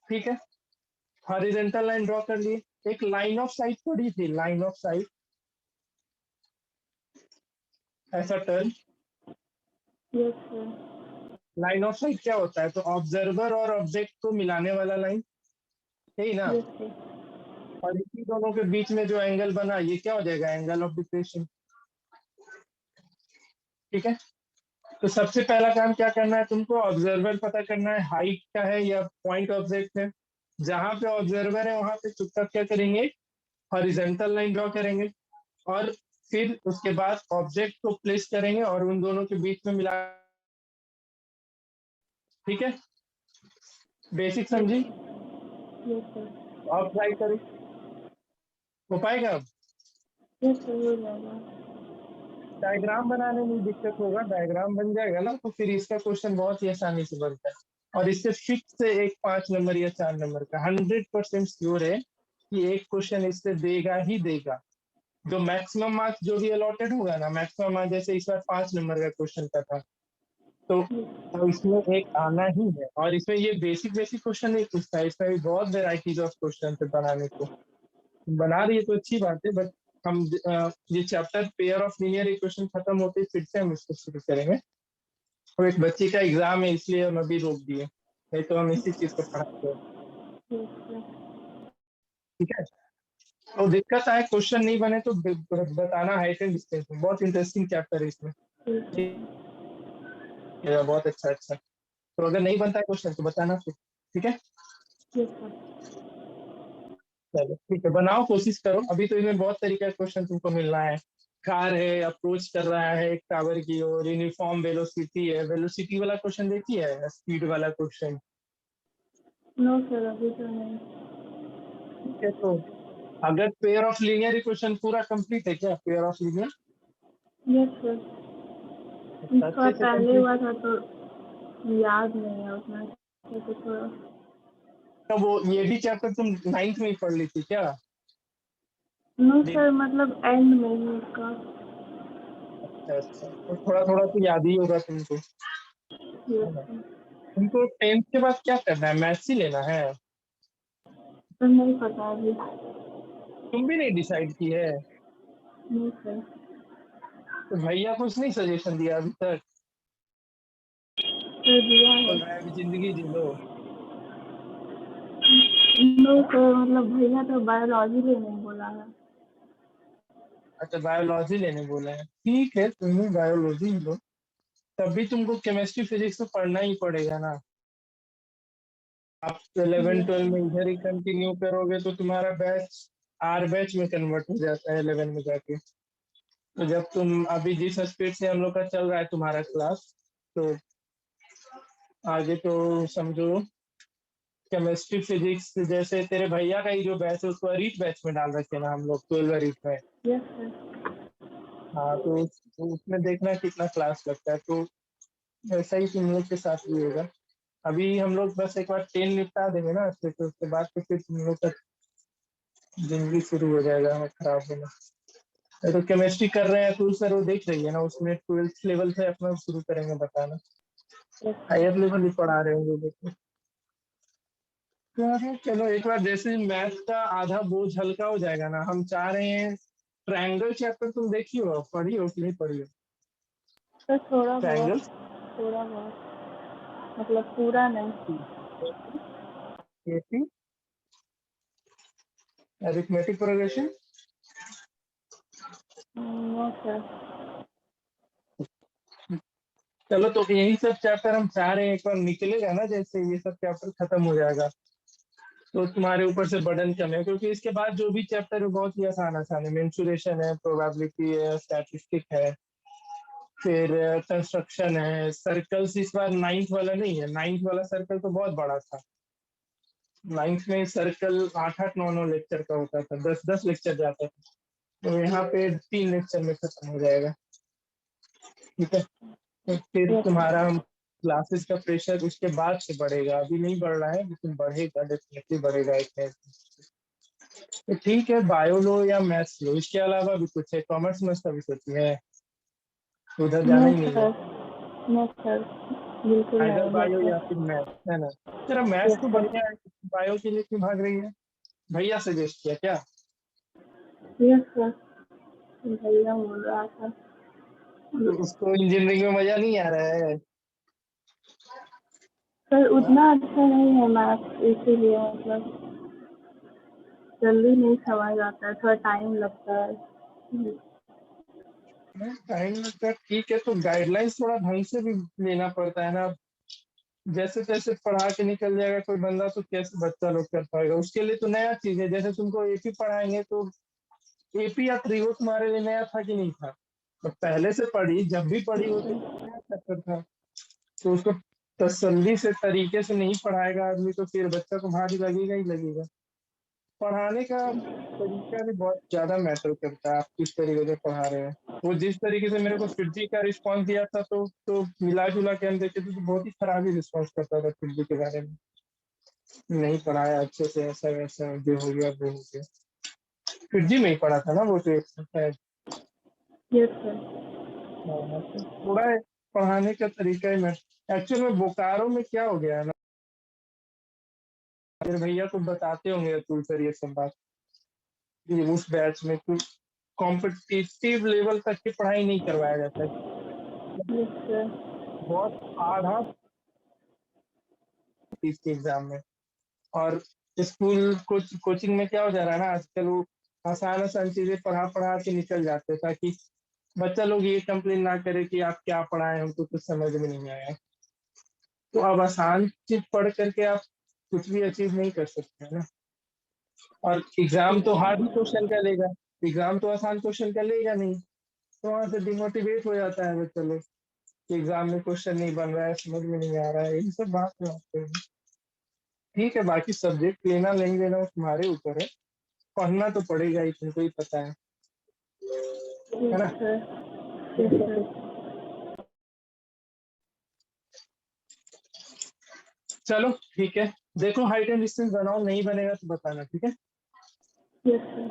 ठीक है। हॉरिजॉन्टल लाइन ड्रॉ कर लिए, एक लाइन ऑफ साइट पड़ी थी, लाइन ऑफ साइट, ऐसा term. Yes sir. Line of site क्या होता है, तो ऑब्जर्वर और ऑब्जेक्ट को मिलाने वाला लाइन, यही ना। Yes sir. और इसी दोनों के बीच में जो एंगल बना ये क्या हो जाएगा, एंगल ऑफ डिप्रेशन, ठीक है। तो सबसे पहला काम क्या करना है तुमको, ऑब्जर्वर पता करना है, हाइट का है या पॉइंट ऑब्जेक्ट है। जहां पे ऑब्जर्वर है वहां पे चुपचाप क्या करेंगे, हॉरिजॉन्टल लाइन ड्रॉ करेंगे और फिर उसके बाद ऑब्जेक्ट को प्लेस करेंगे और उन दोनों के बीच में मिला, ठीक है। बेसिक समझी, यस सर। आप ट्राई करें, हो पाएगा। अब यस सर हो जाएगा। डायग्राम बनाने में दिक्कत होगा, डायग्राम बन जाएगा ना तो फिर इसका क्वेश्चन बहुत ही आसानी से बनता है। और इससे फिक्स से एक 5 नंबर या 4 नंबर का 100% श्योर है कि एक क्वेश्चन इससे देगा ही देगा। जो मैक्सिमम मार्क्स जो भी अलॉटेड होगा ना, मैक्सिमम मार्क्स जैसे इस बार 5 नंबर का क्वेश्चन का था, तो इसमें एक आना ही है। और इसमें ये बेसिक बेसिक क्वेश्चन नहीं पूछता है, इसमें भी बहुत वेराइटीज ऑफ क्वेश्चन है बनाने को। बना रही है तो अच्छी बात है, बट हम ये chapter pair of linear equation खत्म होते फिर से हम इसको शुरू करेंगे। और एक बच्चे का एग्जाम है इसलिए हम अभी रोक दिए। नहीं तो हम इसी चीज को पढ़ाते हैं। ठीक है। ठीक है, तो दिक्कत आए क्वेश्चन नहीं बने तो बताना, हाइट एंड डिस्टेंस में बहुत इंटरेस्टिंग चैप्टर है इसमें। ठीक है। बहुत अच्छा अच्छा। तो अगर नहीं बनता है क्वेश्चन तो बताना फिर। ठीक है, ठीक है। चलो ठीक है, बनाओ, कोशिश करो। अभी तो इसमें बहुत तरीके का क्वेश्चन तुमको मिलना है। कार है, अप्रोच कर रहा है एक टावर की ओर, यूनिफॉर्म वेलोसिटी है, वेलोसिटी वाला क्वेश्चन देखिए है, स्पीड वाला क्वेश्चन। नो सर, अभी तो नहीं। ठीक है, तो अगर पेयर ऑफ लीनियर इक्वेशन पूरा कंप्लीट है क्या, pair of linear yes sir, इसका अच्छे से पहले कंप्लीट। हुआ था तो याद नहीं है उतना, तो थोड़ा। तो वो ये भी चैप्टर तुम 9th में ही पढ़ ली थी क्या? नो सर, मतलब एंड में ही उसका। अच्छा अच्छा, तो थोड़ा थोड़ा तो याद ही होगा तुमको, है यस ना? सर। तुमको 10th के बाद क्या करना है, मैथ्स ही लेना है? तो नहीं पता अभी। तुम भी नहीं डिसाइड की है? नहीं सर। तो भैया कुछ नहीं सजेशन दिया अभी तक? सर दिया है। बोल रहा है अभी जिंदगी जी लो। नो सर, मतलब भैया तो बायोलॉजी लेने बोला है। अच्छा, बायोलॉजी लेने बोला है, ठीक है तुम्हें बायोलॉजी ही लो। तब भी तुमको केमिस्ट्री फिजिक्स तो पढ़ना ही पड़ेगा ना। आप 11 यस 12 में सर। इधर ही कंटिन्यू करोगे तो तुम्हारा बैच आर बैच में कन्वर्ट हो जाता है 11 में जाके। तो जब तुम अभी जिस स्पीड से हम लोग का चल रहा है तुम्हारा क्लास, तो आगे तो समझो केमिस्ट्री फिजिक्स, जैसे तेरे भैया का ही जो बैच है उसको रीट बैच में डाल रखे ना हम लोग, 12 रीट में। Yes sir. हाँ, तो उसमें देखना कितना क्लास लगता है, तो वैसा ही तुम लोग के साथ भी होगा। अभी हम लोग बस एक बार 10 निपटा देंगे ना अच्छे से, उसके बाद तो फिर तुम लोग का जिंदगी शुरू हो जाएगा हमें खराब होना। ये तो केमिस्ट्री कर रहे हैं तो सर वो देख रही है ना, उसमें 12th लेवल से अपना शुरू करेंगे बताना, यस सर। हायर लेवल ही पढ़ा रहे होंगे देखो। चलो एक बार जैसे मैथ का आधा बोझ हल्का हो जाएगा ना, हम चाह रहे हैं ट्रायंगल चैप्टर तुम देखी हो, पढ़ी हो कि नहीं पढ़ी हो? सर थोड़ा बहुत। ट्रायंगल, थोड़ा बहुत, मतलब पूरा नहीं। AP, arithmetic progression. No sir. चलो तो यही सब चैप्टर हम चाह रहे हैं, एक बार निकलेगा ना जैसे ये सब चैप्टर खत्म हो जाएगा तो तुम्हारे ऊपर से बर्डन कम है, क्योंकि इसके बाद जो भी चैप्टर है बहुत ही आसान आसान है। मेंसुरेशन है, प्रोबेबिलिटी है, स्टैटिस्टिक है, फिर कंस्ट्रक्शन है, सर्कल्स इस बार 9th वाला नहीं है, 9th वाला सर्कल तो बहुत बड़ा था। 9th में सर्कल 8 8 9 9 लेक्चर का होता था, 10 10 लेक्चर जाता था, तो यहाँ पे 3 लेक्चर में खत्म हो जाएगा। ठीक है, तो फिर यस सर। तुम्हारा क्लासेस का प्रेशर उसके बाद से बढ़ेगा, अभी नहीं बढ़ रहा है लेकिन बढ़ेगा, डेफिनेटली बढ़ेगा एक। तो ठीक है, बायो लो या मैथ्स लो, इसके अलावा भी कुछ है? कॉमर्स में भी सोची है, उधर जाना नो ही नहीं है? सर। नो सर, बिल्कुल आइदर नहीं, बायो बस या फिर मैथ्स, है ना? तेरा मैथ्स यस तो सर। बढ़िया है, बायो के लिए क्यों भाग रही है? भैया सजेस्ट किया क्या? यस सर, भैया बोल रहा था। तो उसको इंजीनियरिंग में मजा नहीं आ रहा है? सर हाँ? उतना अच्छा नहीं है मैथ, इसीलिए मतलब जल्दी नहीं समझ आता है, थोड़ा टाइम लगता है। टाइम लगता है, ठीक है, तो गाइडलाइंस थोड़ा ढंग से भी लेना पड़ता है ना। जैसे तैसे पढ़ा के निकल जाएगा कोई बंदा तो कैसे बच्चा लोग कर पाएगा? उसके लिए तो नया चीज है, जैसे तुमको एपी पढ़ाएंगे तो एपी या त्रिभुज तुम्हारे लिए नया था कि नहीं था? तो पहले से पढ़ी, जब भी पढ़ी होती तो नया चैप्टर था, तो उसको तसल्ली से तरीके से नहीं पढ़ाएगा आदमी तो फिर बच्चा को भारी लगेगा ही लगेगा। पढ़ाने का तरीका भी बहुत ज्यादा मैटर करता है, आप किस तरीके से पढ़ा रहे हैं। वो जिस तरीके से मेरे को फिरजी का रिस्पॉन्स दिया था तो मिला जुला के हम देखे थे तो बहुत ही खराब ही रिस्पॉन्स करता था फिरजी के बारे में। नहीं पढ़ाया अच्छे से, ऐसा वैसा जो हो गया वो हो गया। फिरजी में ही पढ़ा था ना वो तो एक शायद। Yes sir. हाँ, तो थोड़ा पढ़ाने का तरीका ही मैं, एक्चुअल में बोकारो में क्या हो गया है ना, मेरे भैया को बताते होंगे अतुल सर ये सब बात, कि उस बैच में कुछ कॉम्पिटिटिव लेवल तक की पढ़ाई नहीं करवाया जाता है। Yes sir. बहुत आधा आती है इसके एग्जाम में। और स्कूल कोचिंग में क्या हो जा रहा है ना आजकल, वो आसान आसान चीजें पढ़ा पढ़ा के निकल जाते हैं, ताकि बच्चा लोग ये कंप्लेन ना करे कि आप क्या पढ़ाए, हमको कुछ समझ में नहीं आया। तो अब आसान चीज पढ़ करके आप कुछ भी अचीव नहीं कर सकते हैं ना। और एग्जाम तो हार्ड क्वेश्चन का लेगा, एग्जाम तो आसान क्वेश्चन का लेगा नहीं, तो वहां से डिमोटिवेट हो जाता है बच्चा लोग कि एग्जाम में क्वेश्चन नहीं बन रहा है, समझ में नहीं आ रहा है, यही सब बात होते हैं। ठीक है, बाकी सब्जेक्ट लेना नहीं लेना वो तुम्हारे ऊपर है, पढ़ना तो पड़ेगा ही, तुमको ही पता है ना। Yes, sir. Yes, sir. चलो ठीक है, देखो हाइट एंड डिस्टेंस बनाओ, नहीं बनेगा तो बताना, ठीक है। Yes, sir.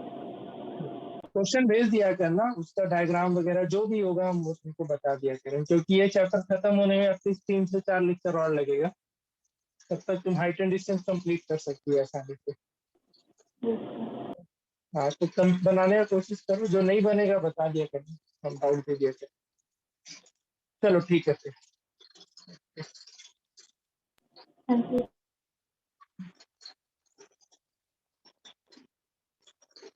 क्वेश्चन भेज दिया करना, उसका डायग्राम वगैरह जो भी होगा हम वो तुमको बता दिया करें, क्योंकि ये चैप्टर खत्म होने में एटलीस्ट 3 से 4 लेक्चर और लगेगा, तब तक तुम हाइट एंड डिस्टेंस कंप्लीट कर सकती हो आसानी से। Yes, sir. हाँ, तो कम बनाने का कोशिश करो, जो नहीं बनेगा बता दिया करना, हम डाउट दे दिया करें। चलो ठीक है फिर। Thank you.